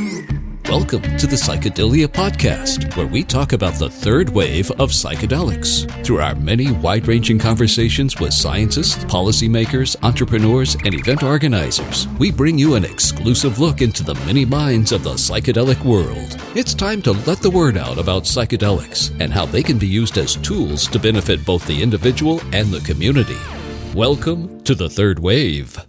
Welcome to the Psychedelia podcast, where we talk about the third wave of psychedelics. Through our many wide-ranging conversations with scientists, policymakers, entrepreneurs, and event organizers, we bring you an exclusive look into the many minds of the psychedelic world. It's time to let the word out about psychedelics and how they can be used as tools to benefit both the individual and the community. Welcome to the third wave.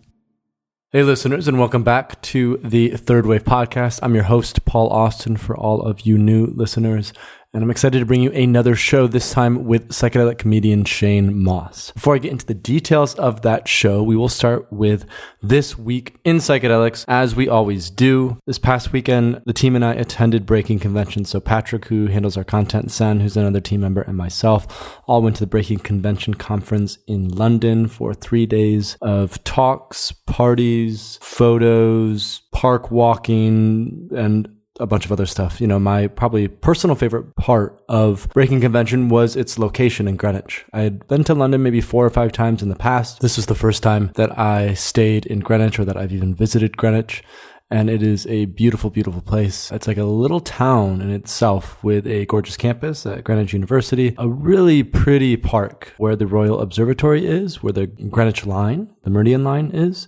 Hey listeners, and welcome back to the Third Wave Podcast. I'm your host, Paul Austin, for all of you new listeners, and I'm excited to bring you another show, this time with psychedelic comedian Shane Mauss. Before I get into the details of that show, we will start with this week in psychedelics, as we always do. This past weekend, the team and I attended Breaking Convention. So Patrick, who handles our content, Sen, who's another team member, and myself all went to the Breaking Convention conference in London for 3 days of talks, parties, photos, park walking, and a bunch of other stuff. You know, my probably personal favorite part of Breaking Convention was its location in Greenwich. I had been to London maybe 4 or 5 times in the past. This was the first time that I stayed in Greenwich, or that I've even visited Greenwich. And it is a beautiful, beautiful place. It's like a little town in itself with a gorgeous campus at Greenwich University, a really pretty park where the Royal Observatory is, where the Greenwich Line, the Meridian Line is,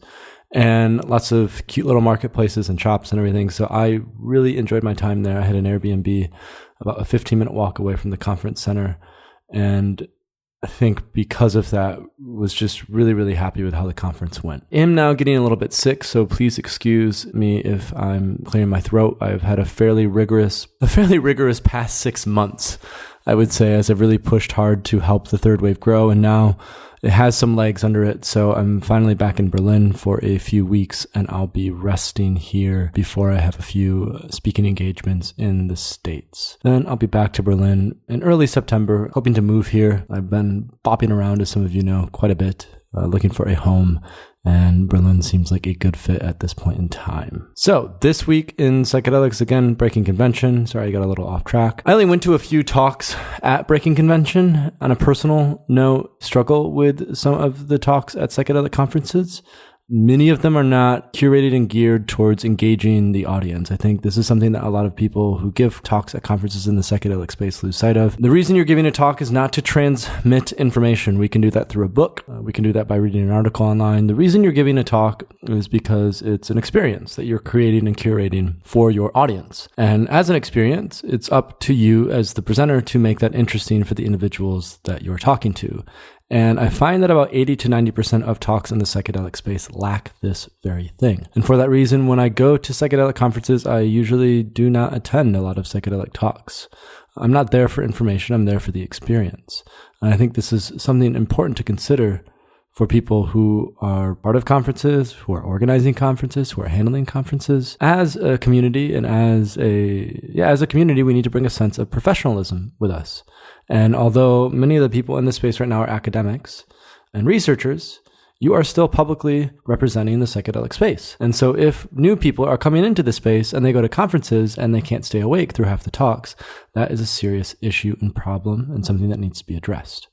and lots of cute little marketplaces and shops and everything. So I really enjoyed my time there. I had an Airbnb about a 15-minute walk away from the conference center. And I think because of that, was just really, really happy with how the conference went. I'm now getting a little bit sick, so please excuse me if I'm clearing my throat. I've had a fairly rigorous past 6 months, I would say, as I've really pushed hard to help the third wave grow. And now it has some legs under it, so I'm finally back in Berlin for a few weeks, and I'll be resting here before I have a few speaking engagements in the States. Then I'll be back to Berlin in early September, hoping to move here. I've been bopping around, as some of you know, quite a bit, looking for a home, and Berlin seems like a good fit at this point in time. So this week in psychedelics, again, Breaking Convention. Sorry, I got a little off track. I only went to a few talks at Breaking Convention. On a personal note, struggle with some of the talks at psychedelic conferences. Many of them are not curated and geared towards engaging the audience. I think this is something that a lot of people who give talks at conferences in the psychedelic space lose sight of. The reason you're giving a talk is not to transmit information. We can do that through a book. We can do that by reading an article online. The reason you're giving a talk is because it's an experience that you're creating and curating for your audience. And as an experience, it's up to you as the presenter to make that interesting for the individuals that you're talking to. And I find that about 80 to 90% of talks in the psychedelic space lack this very thing. And for that reason, when I go to psychedelic conferences, I usually do not attend a lot of psychedelic talks. I'm not there for information, I'm there for the experience. And I think this is something important to consider for people who are part of conferences, who are organizing conferences, who are handling conferences. As a community and as a community, we need to bring a sense of professionalism with us. And although many of the people in this space right now are academics and researchers, you are still publicly representing the psychedelic space. And so if new people are coming into the space and they go to conferences and they can't stay awake through half the talks, that is a serious issue and problem and something that needs to be addressed.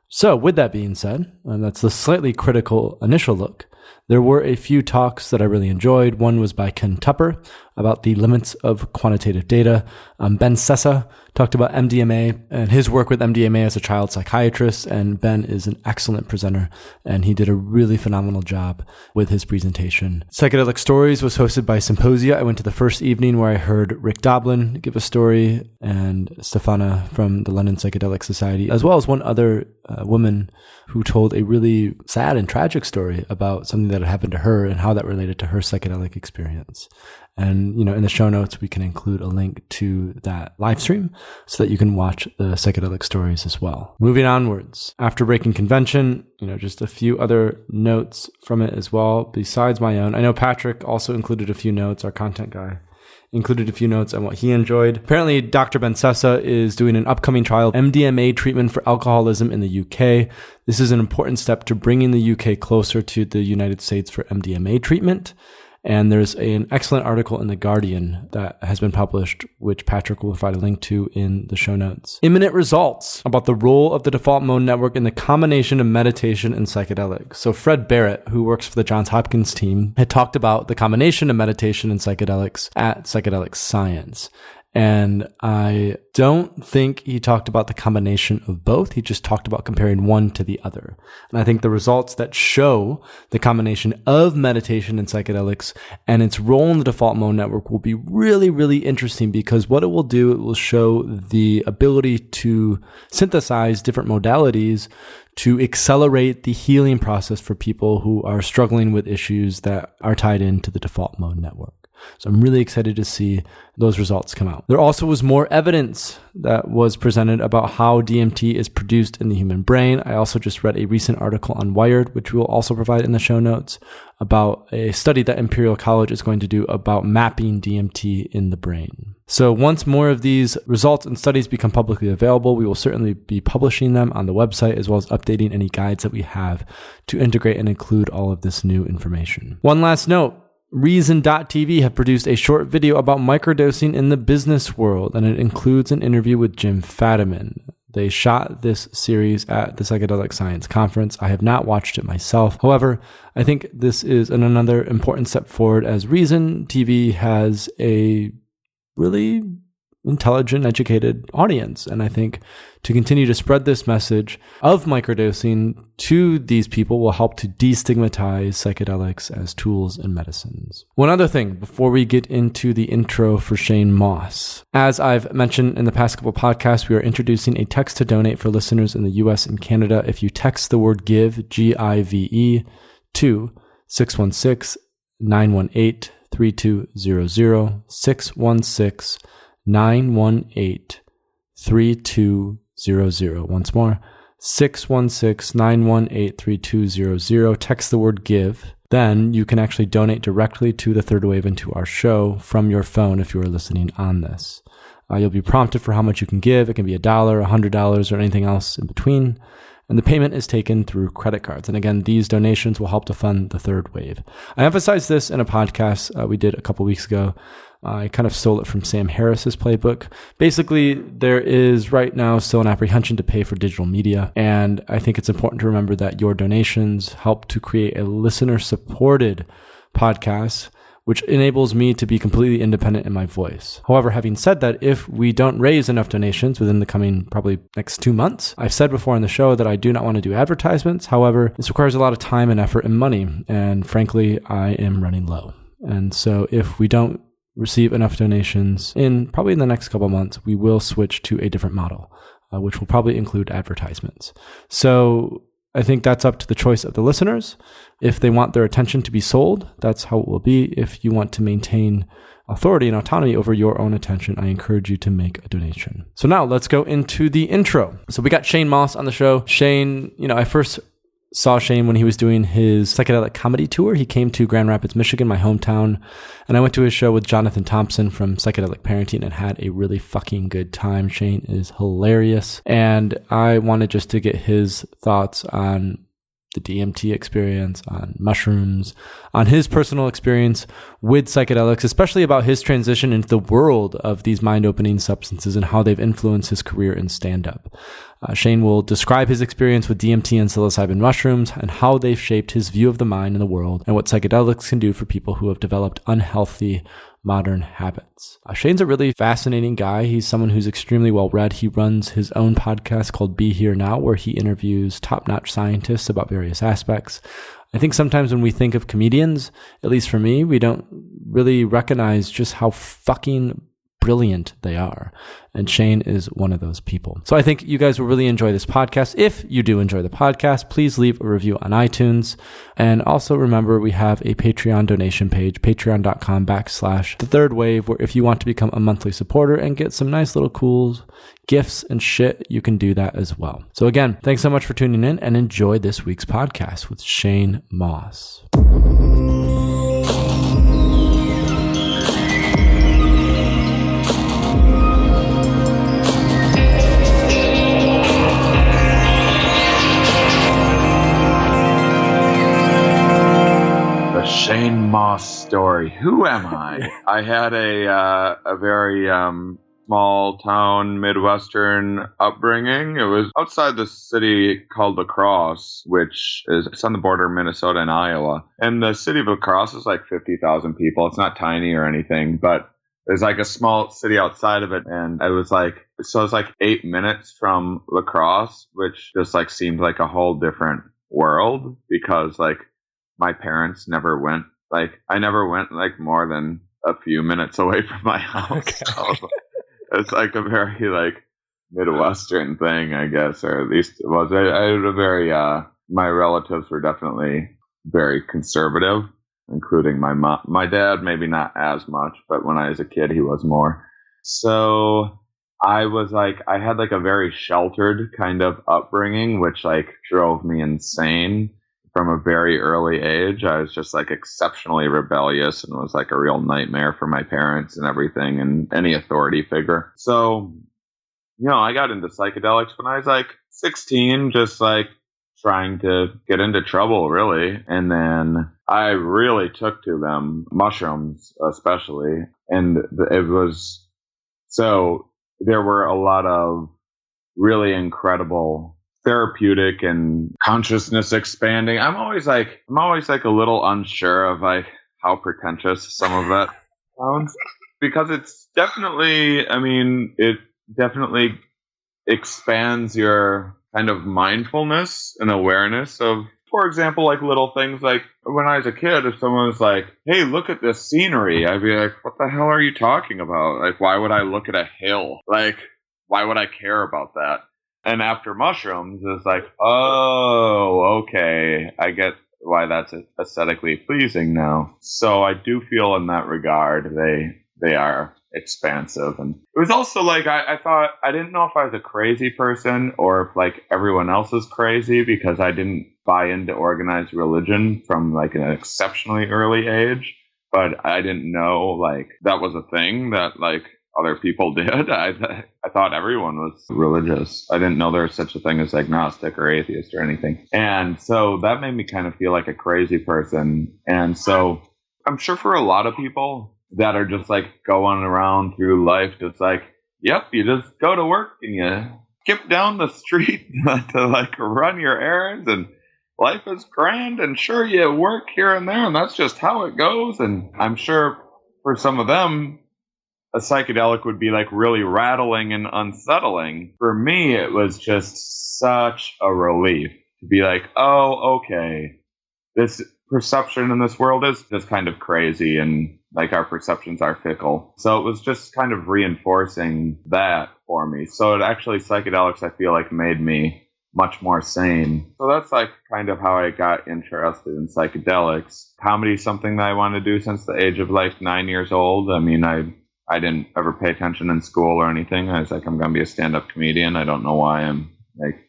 So with that being said, and that's the slightly critical initial look, there were a few talks that I really enjoyed. One was by Ken Tupper about the limits of quantitative data. Ben Sessa talked about MDMA and his work with MDMA as a child psychiatrist. And Ben is an excellent presenter, and he did a really phenomenal job with his presentation. Psychedelic Stories was hosted by Symposia. I went to the first evening where I heard Rick Doblin give a story, and Stefana from the London Psychedelic Society, as well as one other woman who told a really sad and tragic story about something that had happened to her and how that related to her psychedelic experience. And, you know, in the show notes, we can include a link to that live stream so that you can watch the psychedelic stories as well. Moving onwards, after Breaking Convention, you know, just a few other notes from it as well, besides my own. I know Patrick also included a few notes, our content guy. Included a few notes on what he enjoyed. Apparently, Dr. Ben Sessa is doing an upcoming trial of MDMA treatment for alcoholism in the UK. This is an important step to bringing the UK closer to the United States for MDMA treatment. And there's an excellent article in The Guardian that has been published, which Patrick will provide a link to in the show notes. Imminent results about the role of the default mode network in the combination of meditation and psychedelics. So Fred Barrett, who works for the Johns Hopkins team, had talked about the combination of meditation and psychedelics at Psychedelic Science. And I don't think he talked about the combination of both. He just talked about comparing one to the other. And I think the results that show the combination of meditation and psychedelics and its role in the default mode network will be really, really interesting, because what it will do, it will show the ability to synthesize different modalities to accelerate the healing process for people who are struggling with issues that are tied into the default mode network. So I'm really excited to see those results come out. There also was more evidence that was presented about how DMT is produced in the human brain. I also just read a recent article on Wired, which we will also provide in the show notes, about a study that Imperial College is going to do about mapping DMT in the brain. So once more of these results and studies become publicly available, we will certainly be publishing them on the website, as well as updating any guides that we have to integrate and include all of this new information. One last note. Reason.tv have produced a short video about microdosing in the business world, and it includes an interview with Jim Fadiman. They shot this series at the Psychedelic Science Conference. I have not watched it myself. However, I think this is another important step forward, as Reason TV has a really intelligent, educated audience. And I think to continue to spread this message of microdosing to these people will help to destigmatize psychedelics as tools and medicines. One other thing before we get into the intro for Shane Mauss. As I've mentioned in the past couple podcasts, we are introducing a text to donate for listeners in the US and Canada. If you text the word GIVE, G-I-V-E, to 616-918-3200, 616-918-3200. Once more, 616-918-3200. Text the word GIVE. Then you can actually donate directly to the Third Wave and to our show from your phone if you are listening on this. You'll be prompted for how much you can give. It can be $1, $100, or anything else in between. And the payment is taken through credit cards. And again, these donations will help to fund the Third Wave. I emphasized this in a podcast we did a couple weeks ago. I kind of stole it from Sam Harris's playbook. Basically, there is right now still an apprehension to pay for digital media. And I think it's important to remember that your donations help to create a listener-supported podcast, which enables me to be completely independent in my voice. However, having said that, if we don't raise enough donations within the coming probably next 2 months, I've said before on the show that I do not want to do advertisements. However, this requires a lot of time and effort and money. And frankly, I am running low. And so if we don't receive enough donations in probably in the next couple of months, we will switch to a different model, which will probably include advertisements. So I think that's up to the choice of the listeners. If they want their attention to be sold, that's how it will be. If you want to maintain authority and autonomy over your own attention, I encourage you to make a donation. So now let's go into the intro. So we got Shane Mauss on the show. Shane, I first saw Shane when he was doing his psychedelic comedy tour. He came to Grand Rapids, Michigan, my hometown, and I went to his show with Jonathan Thompson from Psychedelic Parenting and had a really fucking good time. Shane is hilarious, and I wanted just to get his thoughts on the DMT experience, on mushrooms, on his personal experience with psychedelics, especially about his transition into the world of these mind-opening substances and how they've influenced his career in stand-up. Shane will describe his experience with DMT and psilocybin mushrooms and how they've shaped his view of the mind and the world, and what psychedelics can do for people who have developed unhealthy modern habits. Shane's a really fascinating guy. He's someone who's extremely well-read. He runs his own podcast called Be Here Now, where he interviews top-notch scientists about various aspects. I think sometimes when we think of comedians, at least for me, we don't really recognize just how fucking brilliant they are. And Shane is one of those people. So I think you guys will really enjoy this podcast. If you do enjoy the podcast, please leave a review on iTunes. And also remember, we have a Patreon donation page, patreon.com/thethirdwave, where if you want to become a monthly supporter and get some nice little cool gifts and shit, you can do that as well. So again, thanks so much for tuning in, and enjoy this week's podcast with Shane Mauss. Shane Mauss story. Who am I? I had a very small town Midwestern upbringing. It was outside the city called La Crosse, which is it's on the border of Minnesota and Iowa. And the city of La Crosse is like 50,000 people. It's not tiny or anything, but there's like a small city outside of it. And it was like 8 minutes from La Crosse, which just like seemed like a whole different world because like my parents never went, like I never went like more than a few minutes away from my house. Okay. So it's like a very like Midwestern thing, I guess, or at least it was. I had a very, my relatives were definitely very conservative, including my mom. My dad, maybe not as much, but when I was a kid, he was more. So I was like, I had like a very sheltered kind of upbringing, which like drove me insane from a very early age. I was just like exceptionally rebellious and was like a real nightmare for my parents and everything and any authority figure. So, you know, I got into psychedelics when I was like 16, just like trying to get into trouble really. And then I really took to them, mushrooms especially. And it was, so there were a lot of really incredible therapeutic and consciousness expanding. I'm always like a little unsure of like how pretentious some of that sounds because it's definitely, I mean, it definitely expands your kind of mindfulness and awareness of, for example, like little things like when I was a kid, if someone was like, hey, look at this scenery, I'd be like, what the hell are you talking about? Like, why would I look at a hill? Like, why would I care about that? And after mushrooms, it's like, oh, okay, I get why that's aesthetically pleasing now. So I do feel in that regard, they are expansive. And it was also like, I thought, I didn't know if I was a crazy person or if like everyone else is crazy because I didn't buy into organized religion from like an exceptionally early age. But I didn't know like that was a thing that like other people did. I thought everyone was religious. I didn't know there was such a thing as agnostic or atheist or anything. And so that made me kind of feel like a crazy person. And so I'm sure for a lot of people that are just like going around through life, just like, yep, you just go to work and you skip down the street to like run your errands and life is grand and sure you work here and there and that's just how it goes. And I'm sure for some of them, a psychedelic would be like really rattling and unsettling. For me, it was just such a relief to be like, oh, okay, this perception in this world is just kind of crazy and like our perceptions are fickle. So it was just kind of reinforcing that for me. So it actually, psychedelics, I feel like made me much more sane. So that's like kind of how I got interested in psychedelics. Comedy is something that I want to do since the age of like 9 years old. I mean, I didn't ever pay attention in school or anything. I was like, I'm going to be a stand-up comedian. I don't know why. I'm like,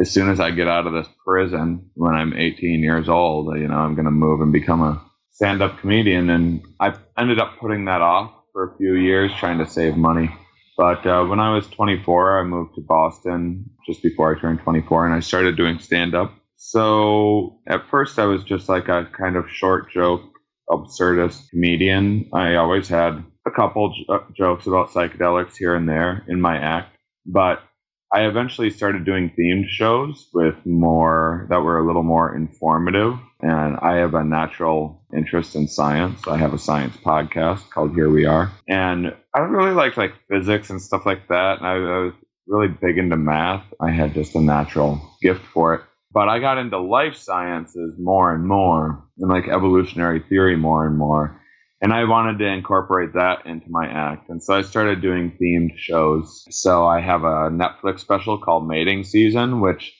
as soon as I get out of this prison when I'm 18 years old, you know, I'm going to move and become a stand-up comedian. And I ended up putting that off for a few years, trying to save money. But when I was 24, I moved to Boston just before I turned 24, and I started doing stand-up. So at first I was just like a kind of short joke, absurdist comedian. I always had a couple jokes about psychedelics here and there in my act, but I eventually started doing themed shows with more that were a little more informative. And I have a natural interest in science. I have a science podcast called Here We Are. And I really liked like physics and stuff like that. And I was really big into math. I had just a natural gift for it. But I got into life sciences more and more, and like evolutionary theory more and more. And I wanted to incorporate that into my act. And so I started doing themed shows. So I have a Netflix special called Mating Season, which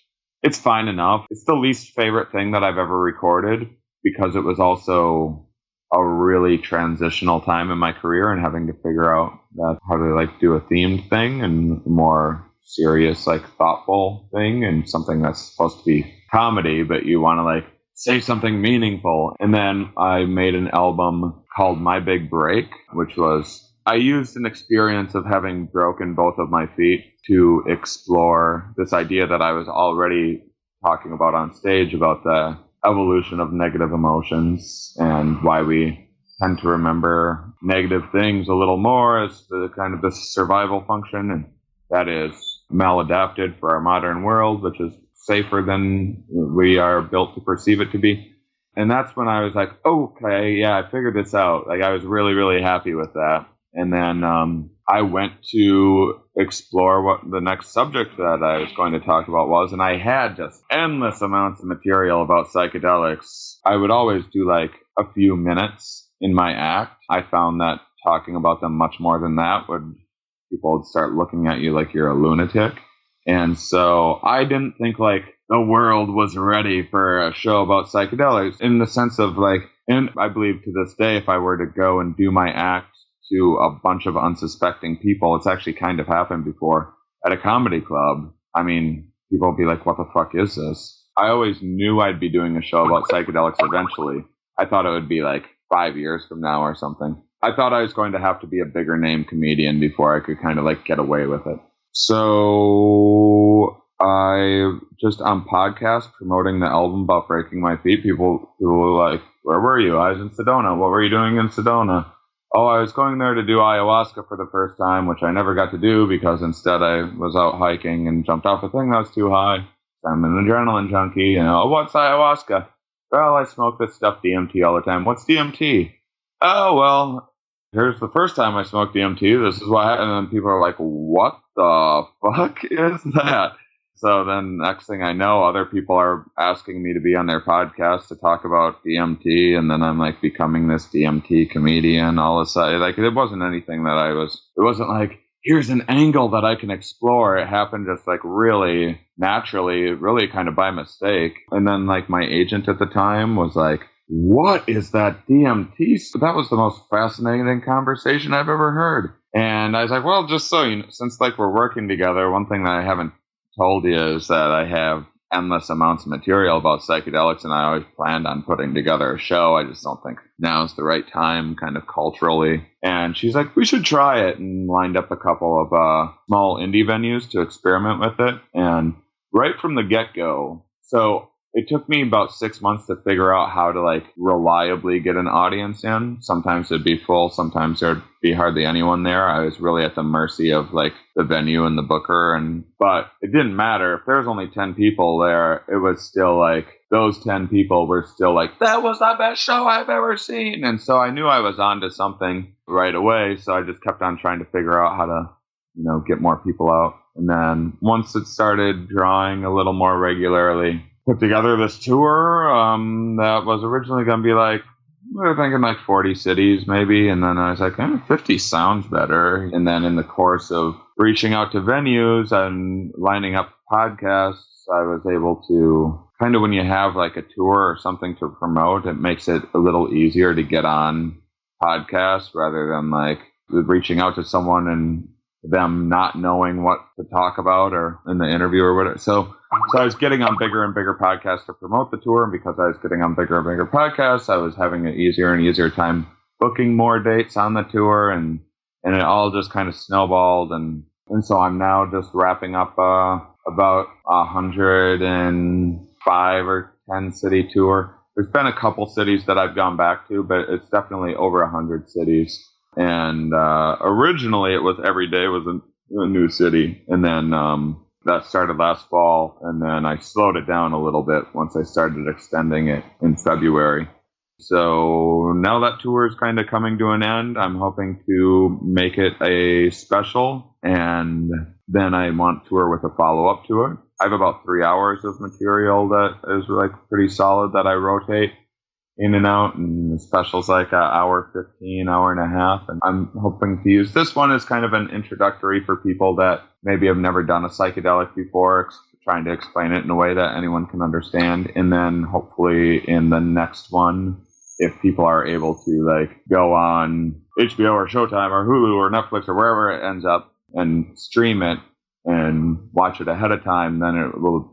it's fine enough. It's the least favorite thing that I've ever recorded because it was also a really transitional time in my career and having to figure out how to like do a themed thing and more serious, like thoughtful thing and something that's supposed to be comedy, but you want to like say something meaningful. And then I made an album called My Big Break, which was, I used an experience of having broken both of my feet to explore this idea that I was already talking about on stage about the evolution of negative emotions and why we tend to remember negative things a little more as the kind of the survival function, and that is maladapted for our modern world, which is safer than we are built to perceive it to be. And that's when I was like, okay, yeah, I figured this out. Like, I was really, really happy with that. And then I went to explore what the next subject that I was going to talk about was, and I had just endless amounts of material about psychedelics. I would always do like a few minutes in my act. I found that talking about them much more than that people would start looking at you like you're a lunatic. And so I didn't think like the world was ready for a show about psychedelics in the sense of like, and I believe to this day, if I were to go and do my act to a bunch of unsuspecting people, it's actually kind of happened before at a comedy club. I mean, people would be like, what the fuck is this? I always knew I'd be doing a show about psychedelics eventually. I thought it would be like 5 years from now or something. I thought I was going to have to be a bigger name comedian before I could kind of like get away with it. So I just on podcasts promoting the album about breaking my feet, people were like, where were you? I was in Sedona. What were you doing in Sedona? Oh, I was going there to do ayahuasca for the first time, which I never got to do because instead I was out hiking and jumped off a thing that was too high. I'm an adrenaline junkie. Oh, what's ayahuasca? Well, I smoke this stuff DMT all the time. What's DMT? Oh, well, here's the first time I smoked DMT. This is what happened. And then people are like, what the fuck is that? So then next thing I know, other people are asking me to be on their podcast to talk about DMT. And then I'm like becoming this DMT comedian all of a sudden. Like it wasn't anything that it wasn't like, here's an angle that I can explore. It happened just like really naturally, really kind of by mistake. And then like my agent at the time was like, what is that DMT? That was the most fascinating conversation I've ever heard. And I was like, well, just so you know, since like we're working together, one thing that I haven't told you is that I have endless amounts of material about psychedelics, and I always planned on putting together a show. I just don't think now's the right time kind of culturally. And she's like, we should try it, and lined up a couple of small indie venues to experiment with it. And right from the get-go, so it took me about 6 months to figure out how to like reliably get an audience in. Sometimes it'd be full, sometimes there'd be hardly anyone there. I was really at the mercy of like the venue and the booker, but it didn't matter. If there was only 10 people there, it was still like those 10 people were still like, that was the best show I've ever seen. And so I knew I was onto something right away. So I just kept on trying to figure out how to, get more people out. And then once it started drawing a little more regularly, put together this tour that was originally going to be like, we were thinking like 40 cities maybe. And then I was like, 50 sounds better. And then in the course of reaching out to venues and lining up podcasts, I was able to kind of, when you have like a tour or something to promote, it makes it a little easier to get on podcasts rather than like reaching out to someone and them not knowing what to talk about or in the interview or whatever. So I was getting on bigger and bigger podcasts to promote the tour. And because I was getting on bigger and bigger podcasts, I was having an easier and easier time booking more dates on the tour. And it all just kind of snowballed. And so I'm now just wrapping up about 105 or 10 city tour. There's been a couple cities that I've gone back to, but it's definitely over 100 cities. And originally it was every day was a new city. And then that started last fall. And then I slowed it down a little bit once I started extending it in February. So now that tour is kind of coming to an end. I'm hoping to make it a special. And then I want to tour with a follow-up tour. I have about 3 hours of material that is like pretty solid that I rotate in and out, and the special's like an hour 15, hour and a half. And I'm hoping to use this one as kind of an introductory for people that maybe have never done a psychedelic before, trying to explain it in a way that anyone can understand. And then hopefully in the next one, if people are able to like go on HBO or Showtime or Hulu or Netflix or wherever it ends up and stream it and watch it ahead of time, then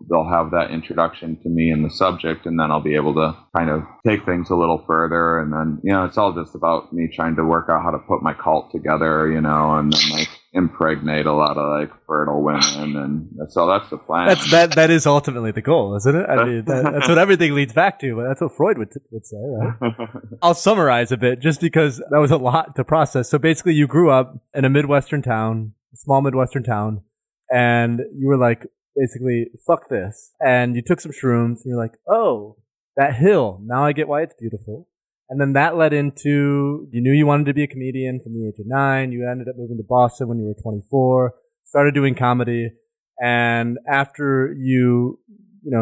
they'll have that introduction to me and the subject, and then I'll be able to kind of take things a little further. And then, it's all just about me trying to work out how to put my cult together, and then like impregnate a lot of like fertile women, and so that's the plan. That is ultimately the goal, isn't it? I mean, that's what everything leads back to. But that's what Freud would say, right? I'll summarize a bit, just because that was a lot to process. So basically, you grew up in a Midwestern town, a small Midwestern town, and you were like, basically, fuck this. And you took some shrooms, and you're like, oh, that hill. Now I get why it's beautiful. And then that led into, you knew you wanted to be a comedian from the age of 9. You ended up moving to Boston when you were 24, started doing comedy. And after you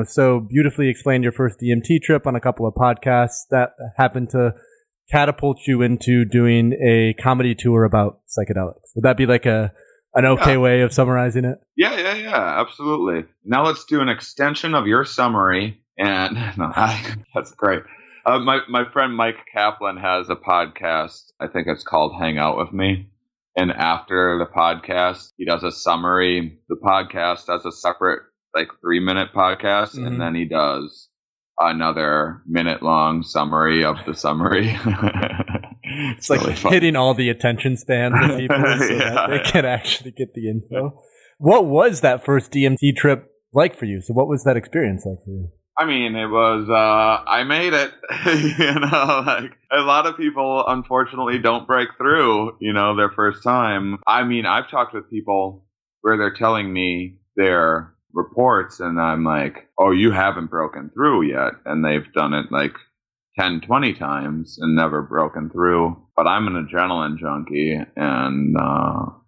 so beautifully explained your first DMT trip on a couple of podcasts, that happened to catapult you into doing a comedy tour about psychedelics. Would that be like an okay way of summarizing it? Yeah, absolutely. Now let's do an extension of your summary. And that's great. My friend Mike Kaplan has a podcast. I think it's called Hang Out With Me. And after the podcast, he does a summary. The podcast has a separate, 3-minute podcast. Mm-hmm. And then he does another minute-long summary of the summary. It's really fun. Hitting all the attention spans of people so that they can actually get the info. What was that first DMT trip like for you? So what was that experience like for you? I mean, it was, I made it, a lot of people, unfortunately, don't break through, their first time. I mean, I've talked with people where they're telling me their reports, and I'm like, oh, you haven't broken through yet. And they've done it 10, 20 times and never broken through. But I'm an adrenaline junkie, and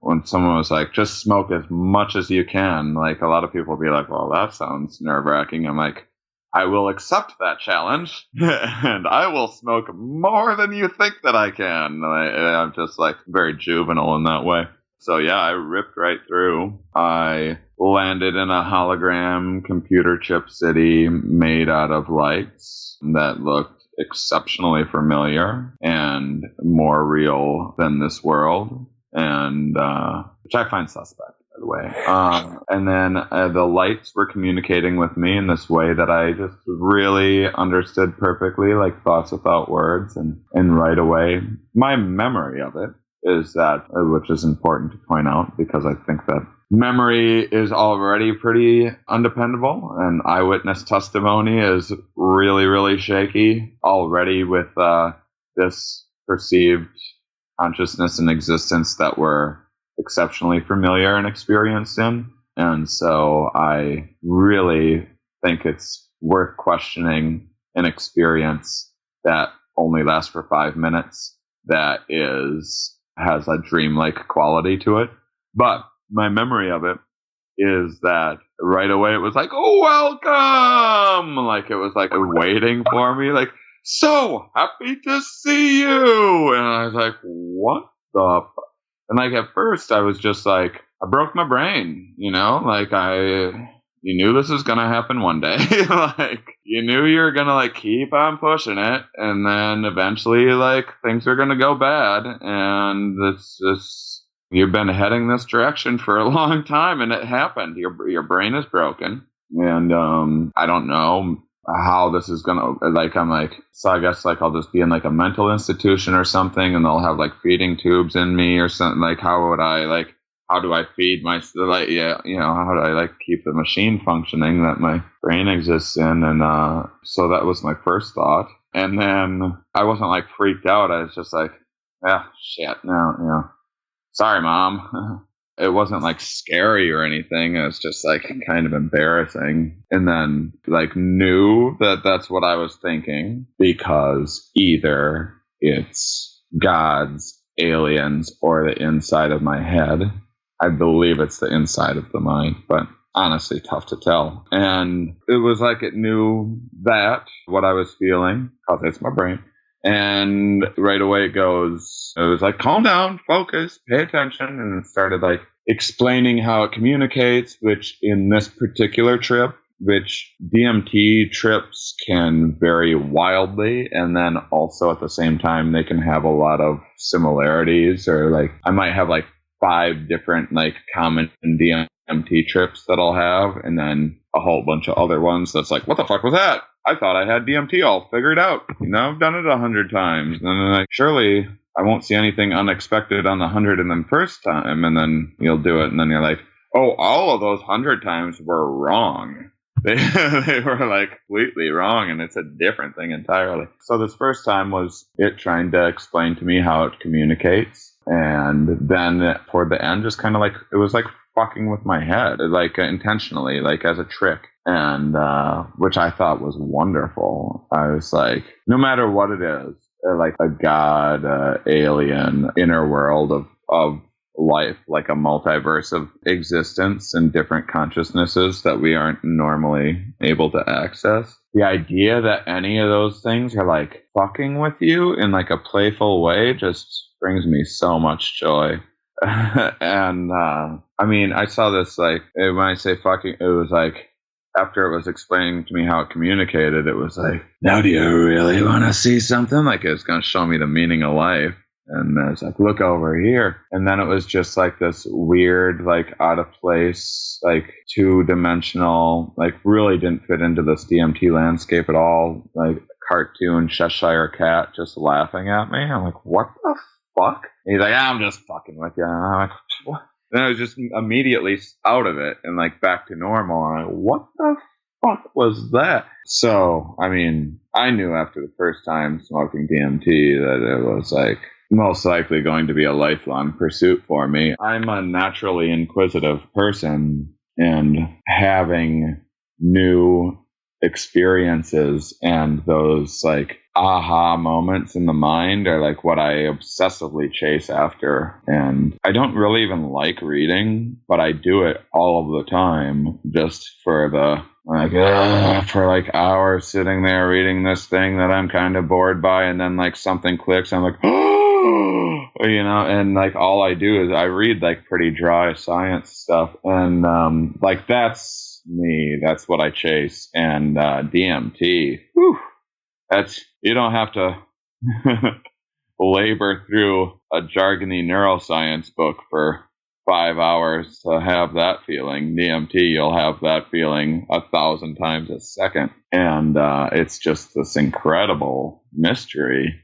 when someone was like, just smoke as much as you can, a lot of people will be like, well, that sounds nerve-wracking. I'm like, I will accept that challenge, and I will smoke more than you think that I can. I'm just very juvenile in that way. So yeah, I ripped right through. I landed in a hologram computer chip city made out of lights that looked exceptionally familiar and more real than this world, and which I find suspect, by the way. And then the lights were communicating with me in this way that I just really understood perfectly, like thoughts without words, and right away, my memory of it is that, which is important to point out, because I think that memory is already pretty undependable, and eyewitness testimony is really, really shaky already with this perceived consciousness and existence that we're exceptionally familiar and experienced in. And so I really think it's worth questioning an experience that only lasts for 5 minutes, that has a dreamlike quality to it. But my memory of it is that right away it was like, oh, welcome! It was waiting for me, so happy to see you! And I was like, what the fuck? And at first I was just I broke my brain, you knew this was going to happen one day. You knew you were going to keep on pushing it. And then eventually things are going to go bad. And you've been heading this direction for a long time, and it happened. Your brain is broken. And I don't know how this is going to, so I guess I'll just be in a mental institution or something, and they'll have feeding tubes in me or something. How would I, how do I feed my, how do I keep the machine functioning that my brain exists in? And so that was my first thought. And then I wasn't freaked out. I was just shit, no, sorry, Mom. It wasn't scary or anything. It was just kind of embarrassing. And then knew that that's what I was thinking, because either it's gods, aliens, or the inside of my head. I believe it's the inside of the mind, but honestly, tough to tell. And it was it knew that, what I was feeling, because it's my brain. And right away it was calm down, focus, pay attention. And it started explaining how it communicates, which in this particular trip, which DMT trips can vary wildly. And then also at the same time, they can have a lot of similarities, or I might have 5 different common DMT trips that I'll have, and then a whole bunch of other ones that's what the fuck was that? I thought I had DMT all figured out. I've done it 100 times. And then surely I won't see anything unexpected on the 100 and then first time, and then you'll do it, and then you're like, oh, all of those 100 times were wrong. They were like completely wrong, and it's a different thing entirely. So this first time was it trying to explain to me how it communicates, and then toward the end, just kind of like it was like fucking with my head, like intentionally, like as a trick, and which I thought was wonderful. I was like, no matter what it is, like a god, alien, inner world of life, like a multiverse of existence and different consciousnesses that we aren't normally able to access. The idea that any of those things are like fucking with you in like a playful way just brings me so much joy. And I mean, I saw this like, when I say fucking, it was like, after it was explaining to me how it communicated, it was like, now do you really want to see something? Like it's going to show me the meaning of life. And I was like, look over here. And then it was just like this weird, like out of place, like 2-dimensional, like really didn't fit into this DMT landscape at all. Like cartoon Cheshire Cat just laughing at me. I'm like, what the fuck? And he's like, I'm just fucking with you. And I'm like, what? And I was just immediately out of it and like back to normal. And I'm like, what the fuck was that? So, I mean, I knew after the first time smoking DMT that it was like, most likely going to be a lifelong pursuit for me. I'm a naturally inquisitive person, and having new experiences and those like aha moments in the mind are like what I obsessively chase after. And I don't really even like reading, but I do it all of the time just for the for like hours sitting there reading this thing that I'm kind of bored by, and then like something clicks. I'm like, you know, and like all I do is I read like pretty dry science stuff, and like that's me. That's what I chase. And DMT, whew, that's, you don't have to labor through a jargony neuroscience book for 5 hours to have that feeling. DMT, you'll have that feeling 1,000 times a second. And it's just this incredible mystery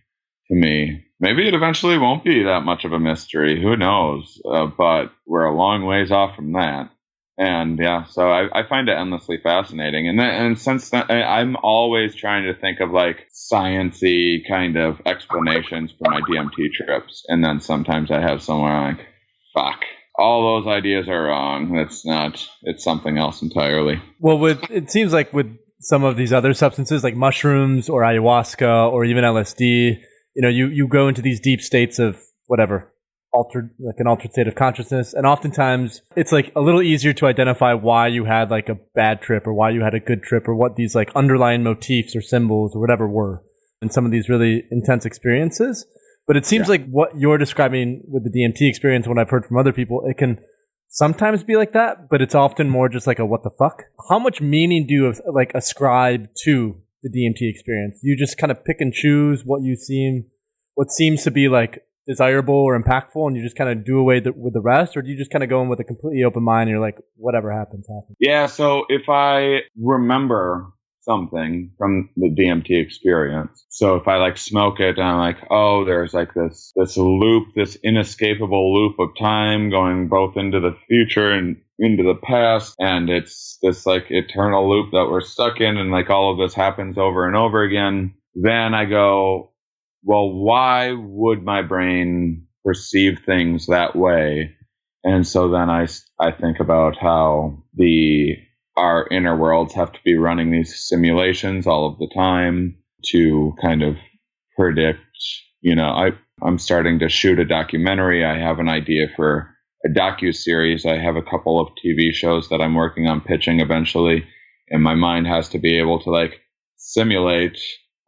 to me. Maybe it eventually won't be that much of a mystery. Who knows? But we're a long ways off from that. And yeah, so I find it endlessly fascinating. And since then, I'm always trying to think of like science-y kind of explanations for my DMT trips. And then sometimes I have somewhere like, fuck, all those ideas are wrong. That's not, it's something else entirely. Well, it seems like with some of these other substances like mushrooms or ayahuasca or even LSD, you know, you go into these deep states of whatever, an altered state of consciousness. And oftentimes it's like a little easier to identify why you had like a bad trip or why you had a good trip or what these like underlying motifs or symbols or whatever were in some of these really intense experiences. But it seems like what you're describing with the DMT experience, what I've heard from other people, it can sometimes be like that, but it's often more just like a what the fuck. How much meaning do you like ascribe to the DMT experience? You just kind of pick and choose what seems to be like desirable or impactful, and you just kind of do away with the rest, or do you just kind of go in with a completely open mind and you're like, whatever happens, happens? Yeah, so if I remember something from the DMT experience, so if I like smoke it and I'm like, oh, there's like this loop, this inescapable loop of time going both into the future and into the past, and it's this like eternal loop that we're stuck in, and like all of this happens over and over again, then I go, well, why would my brain perceive things that way? And so then I think about how our inner worlds have to be running these simulations all of the time to kind of predict, you know, I'm starting to shoot a documentary. I have an idea for a docu-series. I have a couple of TV shows that I'm working on pitching eventually, and my mind has to be able to like simulate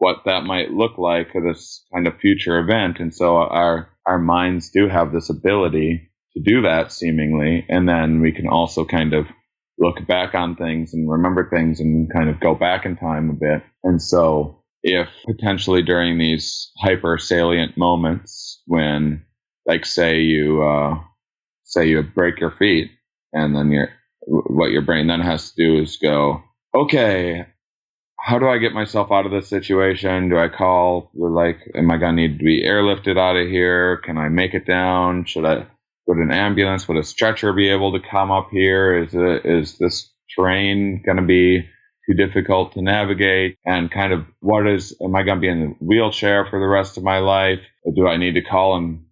what that might look like, this kind of future event. And so our minds do have this ability to do that seemingly. And then we can also kind of look back on things and remember things and kind of go back in time a bit. And so if potentially during these hyper salient moments when, like, say you break your feet, and then what your brain then has to do is go, okay, how do I get myself out of this situation? Do I call, like, am I going to need to be airlifted out of here? Can I make it down? Would an ambulance, would a stretcher be able to come up here? Is this terrain going to be too difficult to navigate? And kind of am I going to be in a wheelchair for the rest of my life? Or do I need to call and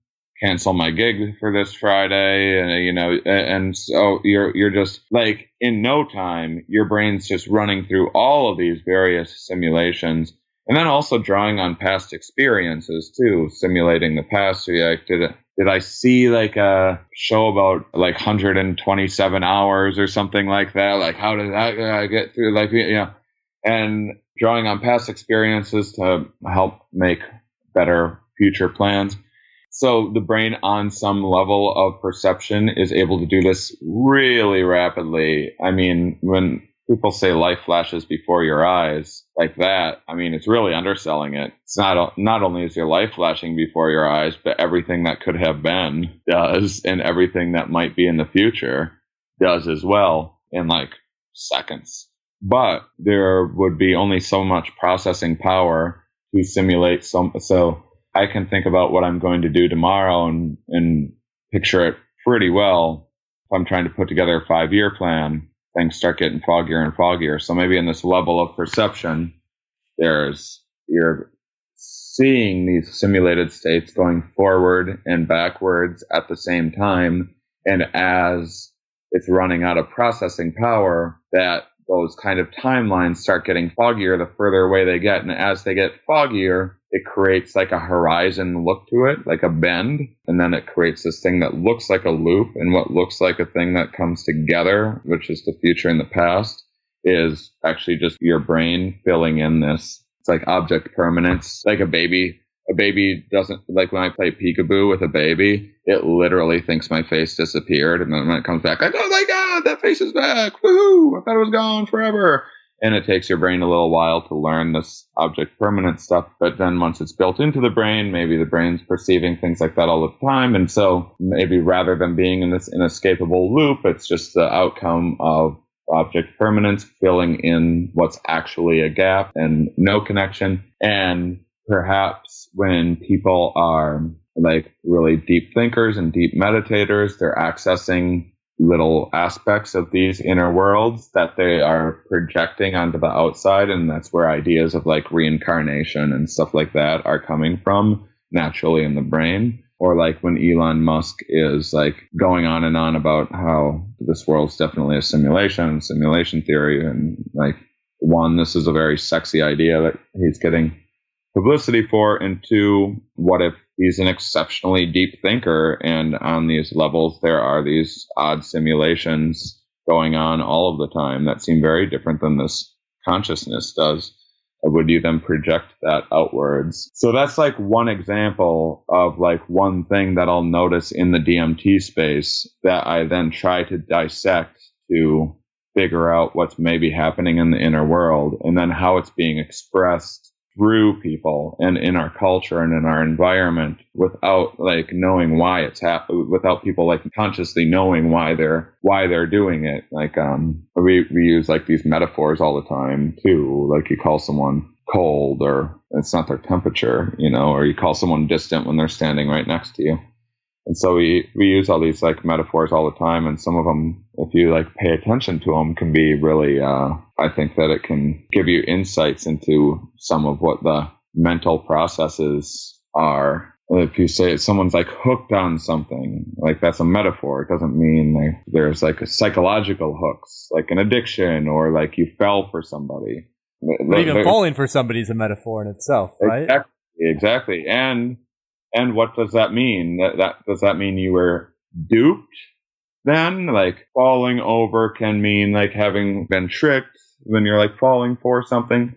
cancel my gig for this Friday? And so you're just like, in no time, your brain's just running through all of these various simulations, and then also drawing on past experiences too, simulating the past. So you're like, did I see like a show about like 127 hours or something like that? Like, how did I get through? Like, and drawing on past experiences to help make better future plans. So the brain, on some level of perception, is able to do this really rapidly. I mean, when people say life flashes before your eyes like that, I mean, it's really underselling it. It's not only is your life flashing before your eyes, but everything that could have been does, and everything that might be in the future does as well, in like seconds. But there would be only so much processing power to simulate so I can think about what I'm going to do tomorrow and picture it pretty well. If I'm trying to put together a 5-year plan, things start getting foggier and foggier. So maybe in this level of perception, you're seeing these simulated states going forward and backwards at the same time. And as it's running out of processing power, that those kind of timelines start getting foggier the further away they get. And as they get foggier, it creates like a horizon look to it, like a bend. And then it creates this thing that looks like a loop. And what looks like a thing that comes together, which is the future and the past, is actually just your brain filling in this. It's like object permanence, like a baby. A baby doesn't, like when I play peekaboo with a baby, it literally thinks my face disappeared. And then when it comes back, like, oh my God, that face is back. Woohoo! I thought it was gone forever. And it takes your brain a little while to learn this object permanence stuff. But then once it's built into the brain, maybe the brain's perceiving things like that all the time. And so maybe rather than being in this inescapable loop, it's just the outcome of object permanence filling in what's actually a gap and no connection. And perhaps when people are like really deep thinkers and deep meditators, they're accessing little aspects of these inner worlds that they are projecting onto the outside. And that's where ideas of like reincarnation and stuff like that are coming from naturally in the brain. Or like when Elon Musk is like going on and on about how this world's definitely a simulation theory. And like, one, this is a very sexy idea that he's getting publicity for, and two, what if he's an exceptionally deep thinker, and on these levels there are these odd simulations going on all of the time that seem very different than this consciousness does? Would you then project that outwards? So that's like one example of like one thing that I'll notice in the DMT space that I then try to dissect to figure out what's maybe happening in the inner world, and then how it's being expressed through people and in our culture and in our environment without like knowing why it's without people like consciously knowing why they're doing it. Like we use like these metaphors all the time too. Like you call someone cold, or it's not their temperature, or you call someone distant when they're standing right next to you. And so we use all these like metaphors all the time, and some of them, if you like pay attention to them, can be really, I think that it can give you insights into some of what the mental processes are. If you say someone's like hooked on something, like that's a metaphor. It doesn't mean like there's like a psychological hooks, like an addiction, or like you fell for somebody. But even falling for somebody is a metaphor in itself, right? Exactly. And what does that mean? Does that mean you were duped then? Like falling over can mean like having been tricked when you're like falling for something.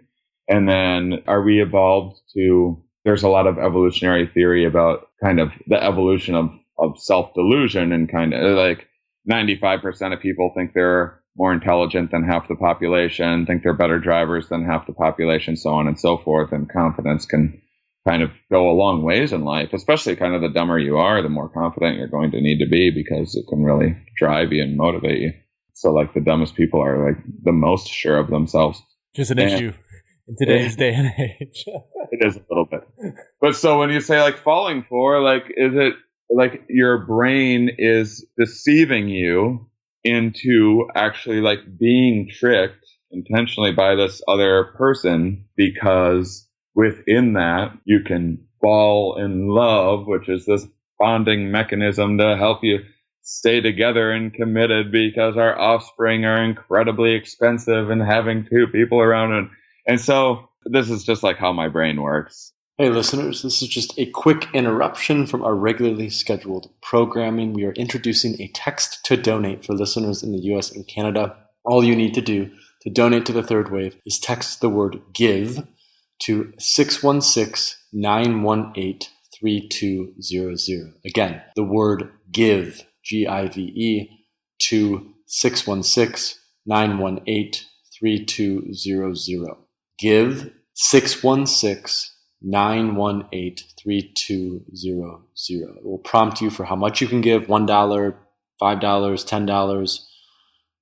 And then are we evolved to, there's a lot of evolutionary theory about kind of the evolution of self-delusion, and kind of like 95% of people think they're more intelligent than half the population, think they're better drivers than half the population, so on and so forth. And confidence can kind of go a long ways in life, especially kind of the dumber you are, the more confident you're going to need to be, because it can really drive you and motivate you. So like the dumbest people are like the most sure of themselves. Just an issue. in today's day and age. It is a little bit. But so when you say like falling for, like, is it like your brain is deceiving you into actually like being tricked intentionally by this other person, because within that you can fall in love, which is this bonding mechanism to help you stay together and committed, because our offspring are incredibly expensive and having two people around. And so this is just like how my brain works. Hey listeners, this is just a quick interruption from our regularly scheduled programming. We are introducing a text to donate for listeners in the US and Canada. All you need to do to donate to the Third Wave is text the word GIVE to 616-918-3200. Again, the word GIVE, GIVE, to 616-918-3200. GIVE 616-918-3200. It will prompt you for how much you can give, $1, $5, $10,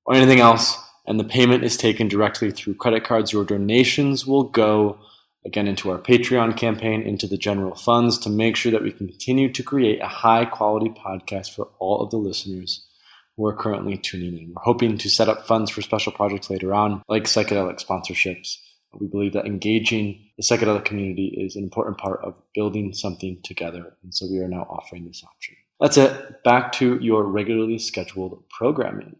or anything else, and the payment is taken directly through credit cards. Your donations will go, again, into our Patreon campaign, into the general funds, to make sure that we can continue to create a high-quality podcast for all of the listeners who are currently tuning in. We're hoping to set up funds for special projects later on, like psychedelic sponsorships. We believe that engaging the psychedelic community is an important part of building something together, and so we are now offering this option. That's it. Back to your regularly scheduled programming.